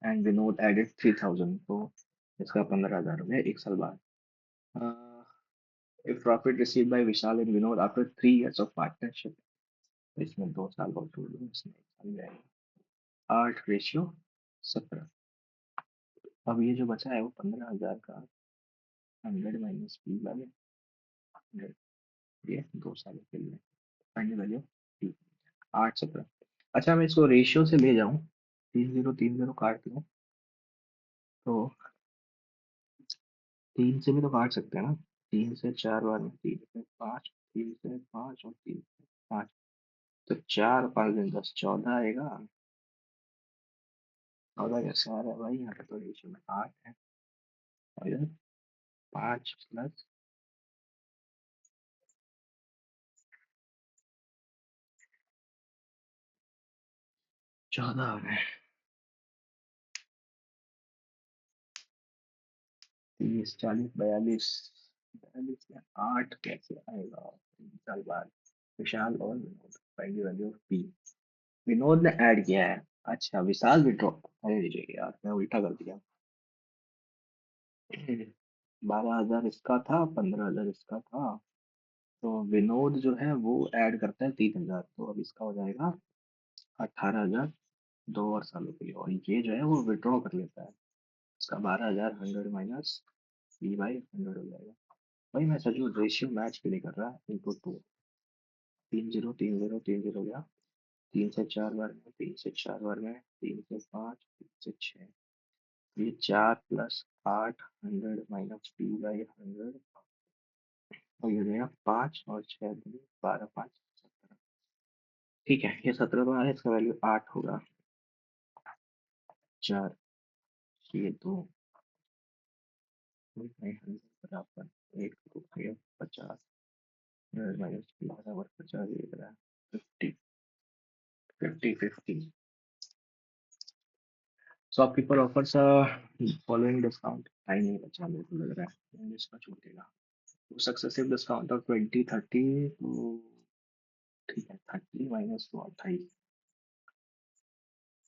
एंड विनोद एडेड 3,000, तो इसका 15,000 हो गया 1 साल बाद। If profit receive by Vishal and Vinod after 3 years of partnership, तो इसमें 2 साल और जोड़ दो, इसमें 1 साल जाएगा। 8:17। अब ये जो बचा है वो 15,000 का 100 - b/100, ये 2 साल के लिए फाइनल वैल्यू थी 8:17। अच्छा, मैं इसको रेशियो से ले जाऊं, 3 0 3 0 काट लूं, तो 3 से भी तो काट सकते हैं ना, 3 से 4 बार में, 3 से 5, 3 से 5 और 3 से 5, तो 4 5 10 14 आएगा। 14 कैसे आ रहा है भाई? यहाँ पे तो रेशियो में 8 है, और इधर 5 प्लस 14 आ रहा है। 30 40 42, 42 में 8 कैसे आएगा? 3 साल बाद विशाल और Vinod, find the value of P. Vinod ने ऐड किया है, अच्छा विशाल विड्रॉ, अरे लीजिए यार मैं उल्टा कर दिया। 12,000 इसका था, 15,000 इसका था, तो विनोद जो है वो ऐड करता है 3,000, तो अब इसका हो जाएगा 18,000 2 और सालों के लिए, और ये जो है वो विड्रॉ कर लेता है, इसका 12,000 100 - b/100 हो जाएगा। भाई मैं सचू रेशियो मैच के लिए कर रहा है, इनटू 2, 3 0 3 0 3 0 गया, 3 से 4 बार में, 3 से 4 बार में, 3 से 5, 3 से 6, ये 4 + 8 100 - b/100, और ये हो गया 5 और 6 12 5 17। ठीक है, ये 17 तो आया, इसका वैल्यू 8 होगा। 4, ये 2, बराबर 1 रुपये 50, -20 बराबर 50, ये बराबर 50 50 50। Shopkeeper offers following discount, time नहीं बचा मेरे को लग रहा है इसका छूटेगा। तो सक्सेसिव डिस्काउंट ऑफ 20 30, तो ठीक है 30 - 2 28।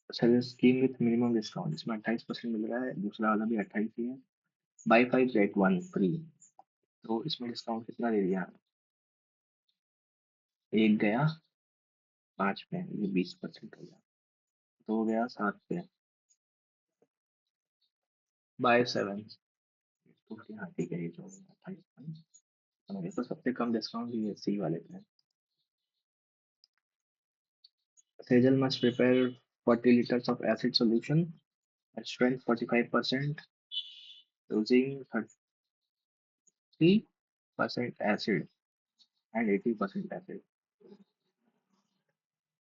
अच्छा, स्कीम विथ मिनिमम डिस्काउंट, इसमें 28% मिल रहा है, दूसरा वाला भी 28 ही है। बाई 5 गेट 1 फ्री, तो इसमें डिस्काउंट कितना दे दिया? एक गया 5 पे, ये 20% हो गया, दो गया 7 पे, बाय 7, तो हाँ ठीक है, ये जो 28, ये तो सबसे कम डिस्काउंट ये सी वाले पे है। Sejal must prepare 40 liters of acid solution at strength 45%, using 30% acid and 80% acid.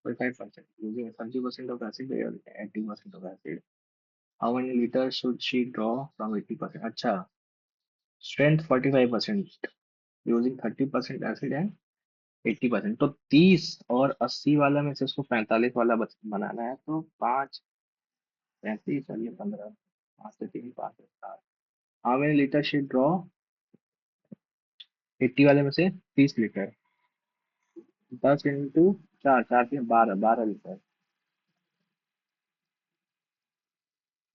45%, using 70% of acid and 80% of acid. How many liters should she draw from 80%? अच्छा, strength 45%, using 30% acid and 80%, तो 30 और 80 वाला में से उसको 45 वाला बनाना है, तो 5 35 चलिए 15, 5 से 3 5 से 7। How many litre she draw 80 वाले में से 30 लीटर, 10 इंटू 4, 4 से 12 litre.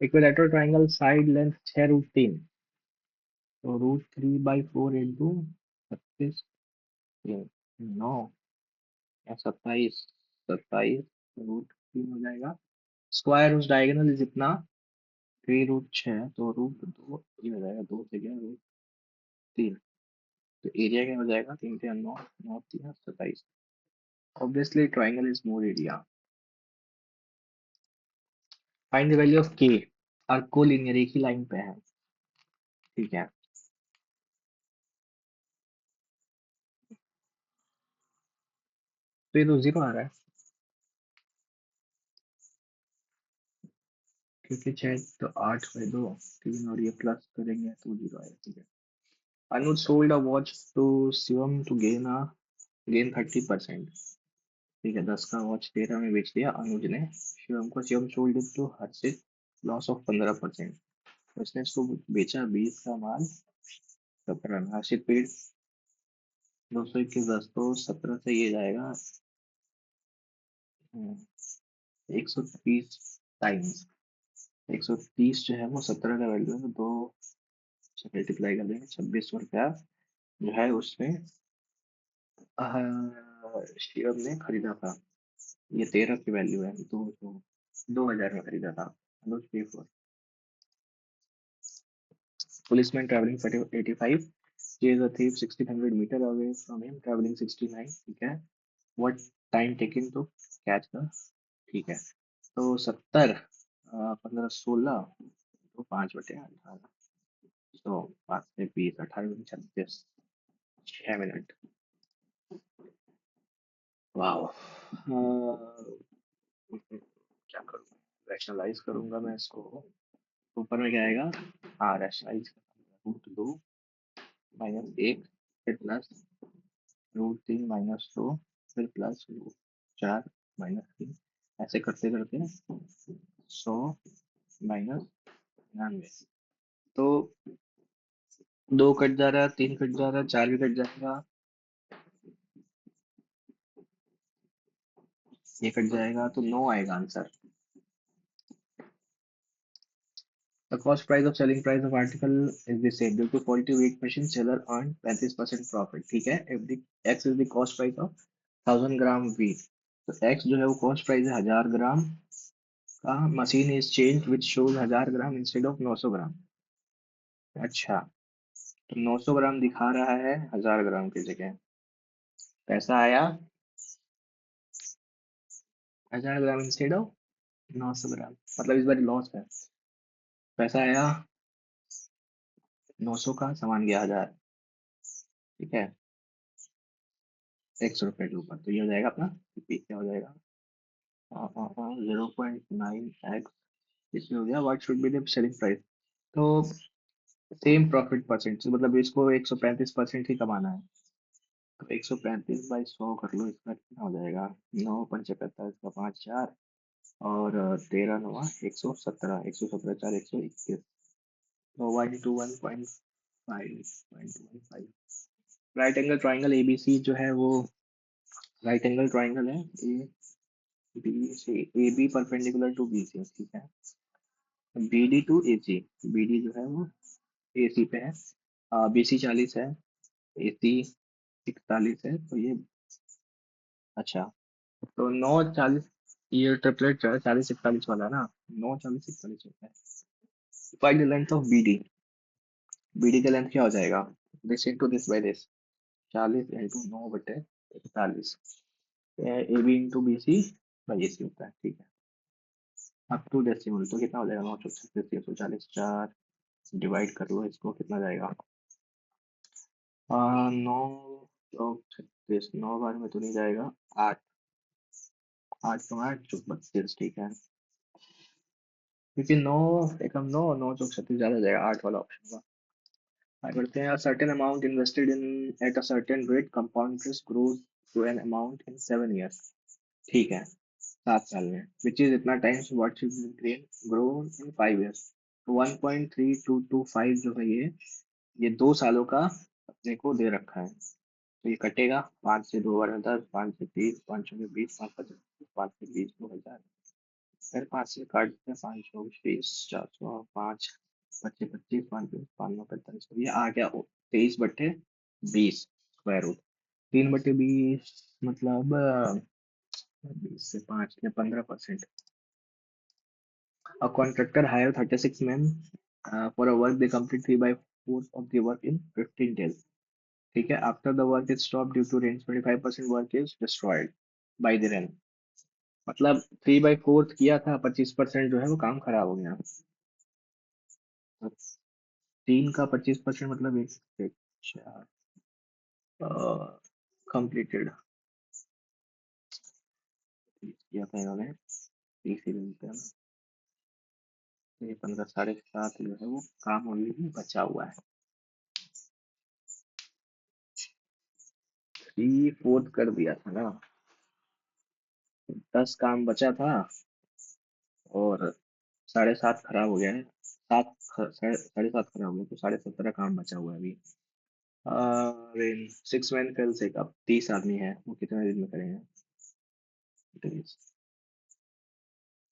Equilateral triangle side length 6√3, तो √3/4 इंटू 36, 9 या 27, 27 √3 हो जाएगा। स्क्वायर उस डायगोनल इज इतना 3√6, तो √2 ये हो जाएगा, 2 से गया √3, तो एरिया क्या हो जाएगा, 3 से 9, 9 3 27। Obviously triangle is more area. Find the value of के, और कोलिनियर एक ही लाइन पे है, ठीक है। तो ये तो 0 आ रहा है, क्योंकि 6 तो 8/2, 3 और ये प्लस करेंगे तो 0 आएगा, ठीक है। Anuj sold a watch to Shivam to gain 30%, ठीक है। 10 का वॉच 13 में बेच दिया अनुज ने शिवम को। Shivam sold it to Harshit, loss of 15%, उसने इसको बेचा 20 का माल 17 में। हर्षित पेड़ 221 10, तो 17 से ये जाएगा 130 टाइम्स। 130 जो है वो 17 का वैल्यू है, तो 2 से मल्टीप्लाई कर देंगे, 2600 रुपया जो है उसमें शिवम ने खरीदा था। ये 13 की वैल्यू है, 2000 में खरीदा था। अनुज पे for policeman traveling 85, chase a thief 1600 meter away from him traveling 69, ठीक है। what time taken to catch the, ठीक है। तो 70, 15 16, तो 5/18, तो 5 से 20, 18 36, 6 मिनट। वाह, क्या करूँ, रैशनलाइज करूंगा मैं इसको। ऊपर में क्या आएगा, हाँ रैशनलाइज, √2 - 1, फिर प्लस √3 - 2, फिर प्लस √4 - 3, ऐसे करते करते 100 - 99, तो 2 कट जा रहा है, 3 कट जा रहा है, 4 भी कट जाएगा, ये कट जाएगा, तो 9 आएगा answer. The cost price of selling price of article is the same. Due to faulty weight machine, seller earned 35% profit. ठीक है, if the x is the cost price of 1000 gram wheat, तो x जो है वो cost price है 1000 ग्राम का, machine is changed which shows 1000 gram instead of 900 ग्राम। अच्छा, तो 900 ग्राम दिखा रहा है 1000 ग्राम की जगह। पैसा आया 1000 ग्राम इंस्टेड ऑफ 900 ग्राम, मतलब इस बार लॉस है। पैसा आया 900 का, सामान गया 1000, ठीक है, 100 रुपए के ऊपर, तो ये हो जाएगा अपना, क्या हो जाएगा, 0.9x, इसमें हो गया what should be the selling price. तो सेम प्रॉफिट परसेंट, मतलब इसको 135% ही कमाना है, तो 135/100 कर लो, इसका कितना हो जाएगा, 9 × 5 = 15, इसका 5 4, और 13 9 117, 117 4 121, तो 121.5, राइट एंगल ट्राइंगल एबीसी जो है वो राइट एंगल ट्राइंगल है, ए बी से, A B perpendicular to B C, ठीक है। B D to A C, B D जो है वो ए सी पे है, बी सी 40 है, ए सी 41 है, तो ये, अच्छा, तो 9 40, ये ट्रिपलेट जो है 40 41 वाला है ना, 9 40 41 होता है। Find the length of B D, B D का लेंथ क्या हो जाएगा, this into this by this, 40 × 9/41, A B into B C by A C होता है, ठीक है। अप टू डेसिमल, तो कितना हो जाएगा, 9 36 4 डिवाइड कर लो इसको, कितना जाएगा, 9 36, 9 बार में तो नहीं जाएगा, 8, 8 तो 8 चौक 32, ठीक है। क्योंकि 9 एकम 9 9 चौक 36 ज्यादा हो जाएगा, 8 वाला ऑप्शन का। आगे बढ़ते हैं। Certain amount invested in at a certain rate compound interest grows to an amount in 7 years, ठीक है, 7 साल में, विच इज इतना times what should grow in 5 years। तो 1.3225 जो है ये 2 सालों का अपने को दे रखा है। तो ये कटेगा, 5 से 2 बार 10, 5 से 30, 5 से 20, 5 पचास, 5 से 20, 2,000, फिर 5 से काट देते हैं, 5 सौ 20, 400, 5 25, 25, 5 5 9 45, ये आ गया 23/20 स्क्वायर रूट। 3/20 मतलब 20 से 5 या 15%। A contractor hire 36 men for a work they complete 3/4 of the work in 15 days, ठीक है। After the work is stopped due to rain, 25% work is destroyed by the rain। मतलब 3/4 किया था, 25% जो है वो काम खराब हो गया। तो 3 का 25% मतलब एक चार कंप्लीटेड किया था इन्होंने, 30 ही मिलते हैं ना। तो ये 15 7.5 जो है वो काम ऑलरेडी बचा हुआ है। 3/4 कर दिया था ना, 10 काम बचा था और 7.5 खराब हो गया है। 7 7.5 खराब हो गया, तो 17.5 काम बचा हुआ है अभी। रेन 6 मैन कल से, अब 30 आदमी है, वो कितने दिन में करेंगे?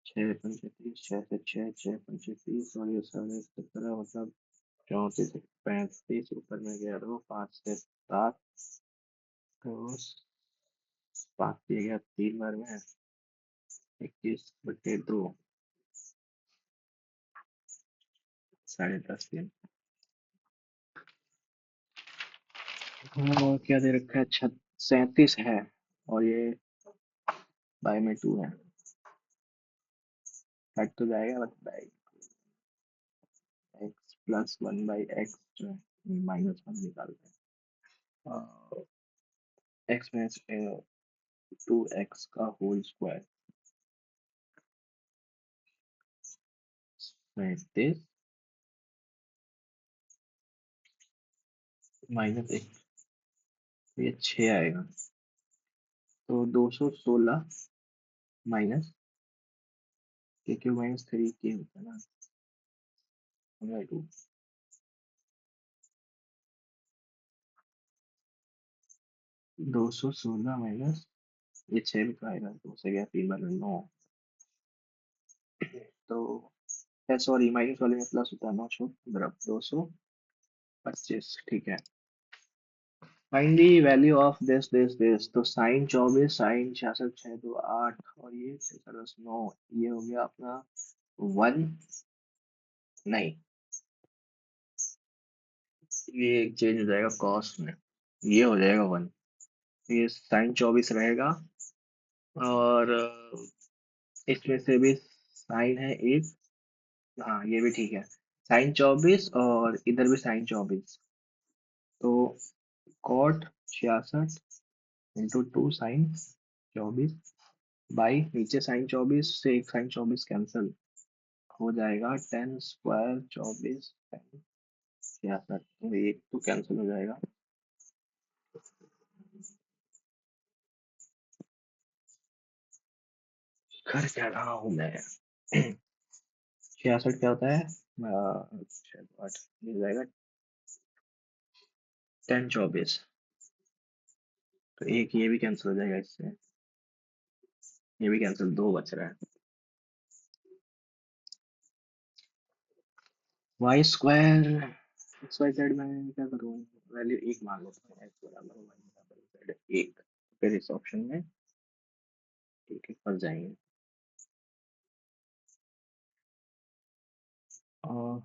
6 पंचे 30, 6 से 6, 6 पंचे 30, और ये 17.5 मतलब 34 35, ऊपर में गया तो 5 से 7, तो 5 दिया गया 3 बार में, 21/2, 10.5 दिन। हाँ, और क्या दे रखा है? 37 है, और ये बाय में 2 है, कट तो जाएगा, but by x plus 1/x जो है -1 निकालते हैं। एक्स में 2x का होल स्क्वायर 37 -1, ये 6 आएगा, तो 216 माइनस के क्यू -3 के होता है ना, 2 216 माइनस ये 6 भी तो आएगा, 2 से गया 3/9, तो सॉरी माइनस वाले में प्लस होता है, 9 बराबर 225, ठीक है। Find the value of this, तो साइन 24, साइन 66, 6 2 8, और ये 9, ये हो गया अपना 1, नहीं, ये चेंज हो जाएगा कॉस में, ये हो जाएगा 1, ये साइन 24 रहेगा, और इसमें से भी साइन है एक, हाँ ये भी ठीक है, साइन 24 और इधर भी साइन 24, तो कॉट 66 इंटू 2 साइन 24 बाई नीचे साइन 24 से एक साइन 24 कैंसिल हो जाएगा, 10 स्क्वायर 24 66, तो एक तो कैंसिल हो जाएगा। कर क्या रहा हूँ मैं? 66 क्या होता है? 8 मिल जाएगा, 10 24, तो एक ये भी कैंसिल हो जाएगा इससे, ये भी कैंसिल, 2 बच रहा है। Y square X Y Z में क्या करूँ? वैल्यू 1 मान लेता हूँ, एक्स बराबर वाई बराबर जेड 1, फिर इस ऑप्शन में एक एक फंस जाएंगे। और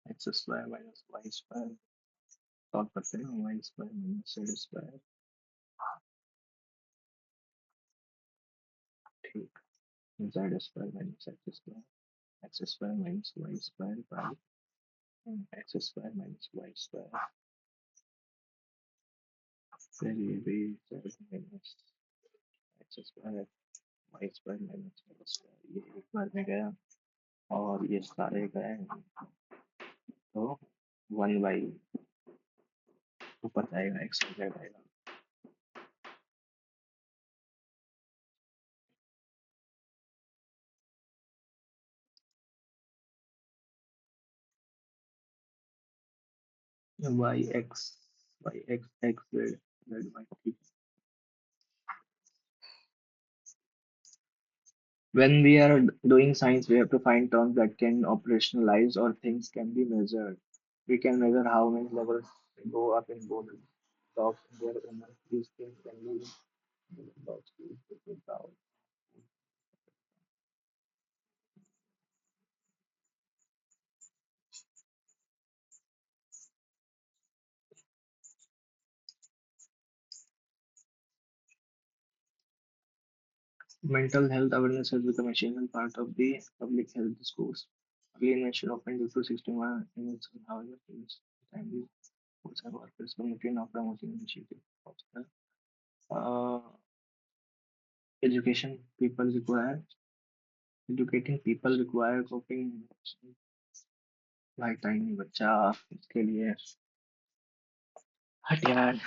X square minus Y square solve करते हैं, Y square minus Z square, ठीक, Z square minus X square minus Y square by X square minus Y square, फिर ये भी Z minus X square Y square minus X square, ये एक बार में गया और ये सारे गए, तो 1/, ऊपर जाएगा एक्स हो जाएगा। Y X, X Z, Z Y. When we are doing science, we have to find terms that can operationalize or things can be measured. We can measure how many levels go up in both blocks in their owner. These things can be blocks without. Mental health awareness has become a essential part of the public health discourse. Again, mention often due to 61 image and how your feels. Timely also workers community and promoting initiative. Uh, education people require educating people require coping। भाई time नहीं बचा इसके लिए। हट यार।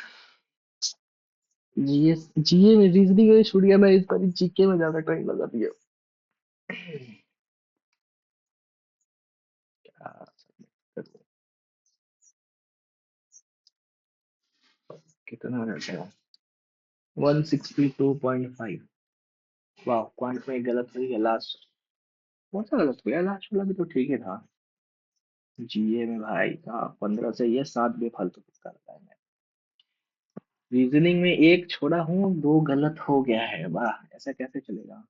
जीए, जीए में reasoning में छूट गया, मैं इस बार जीके में ज्यादा टाइम लगा दिया। क्या करूं? कितना रहता है? 162.5। वाह, क्वांट में गलत हुई है लास्ट। कौन सा गलत हुआ? लास्ट वाला भी तो ठीक ही था। जीए में भाई था 15 से ये 7 बेफालतू तुक्का लगाया है। रीजनिंग में एक छोड़ा हूँ, दो गलत हो गया है, वाह ऐसा कैसे चलेगा।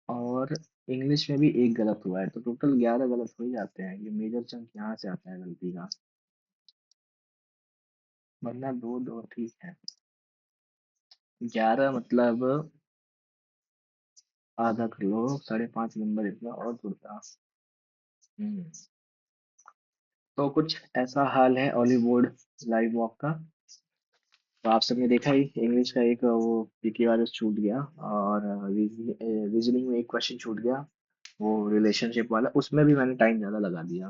और इंग्लिश में भी एक गलत हुआ है, तो टोटल 11 गलत हो ही जाते हैं। ये मेजर चंक यहाँ से आता है गलती का, वरना दो दो ठीक है। 11 मतलब आधा कर लो, 5.5 नंबर इतना और जुड़ता। हम्म। तो कुछ ऐसा हाल है हॉलीवुड लाइव वॉक का। तो आप सबने देखा ही, इंग्लिश का एक वो पीके वाले छूट गया, और रीजनिंग में एक क्वेश्चन छूट गया, वो रिलेशनशिप वाला, उसमें भी मैंने टाइम ज़्यादा लगा दिया।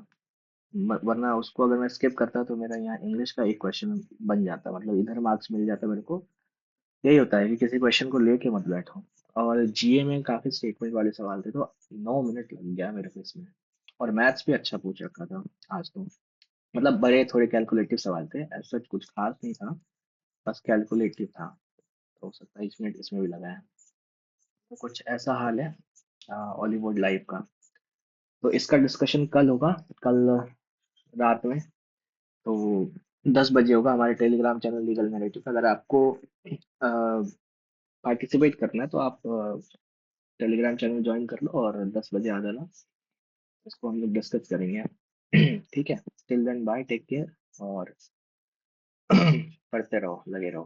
वरना उसको अगर मैं स्किप करता तो मेरा यहाँ इंग्लिश का एक क्वेश्चन बन जाता, मतलब इधर मार्क्स मिल जाता मेरे को। यही होता है कि किसी क्वेश्चन को लेके मत बैठो। और जीए में काफी स्टेटमेंट वाले सवाल थे, तो 9 मिनट लग गया मेरे को इसमें। और मैथ्स भी अच्छा पूछ रखा था आज तो, मतलब बड़े थोड़े कैलकुलेटिव सवाल थे, ऐसा कुछ खास नहीं था, बस कैलकुलेटिव था। तो 27 मिनट इसमें भी लगा है। तो कुछ ऐसा हाल है हॉलीवुड लाइव का। तो इसका डिस्कशन कल होगा, कल रात में। तो 10 बजे होगा हमारे टेलीग्राम चैनल लीगल नैरेटिव। अगर आपको पार्टिसिपेट करना है तो आप टेलीग्राम चैनल ज्वाइन कर लो और 10 बजे आ जाना। इसको हम लोग डिस्कस करेंगे। ठीक है। Till then bye, take care, और पढ़ते रहो, लगे रहो।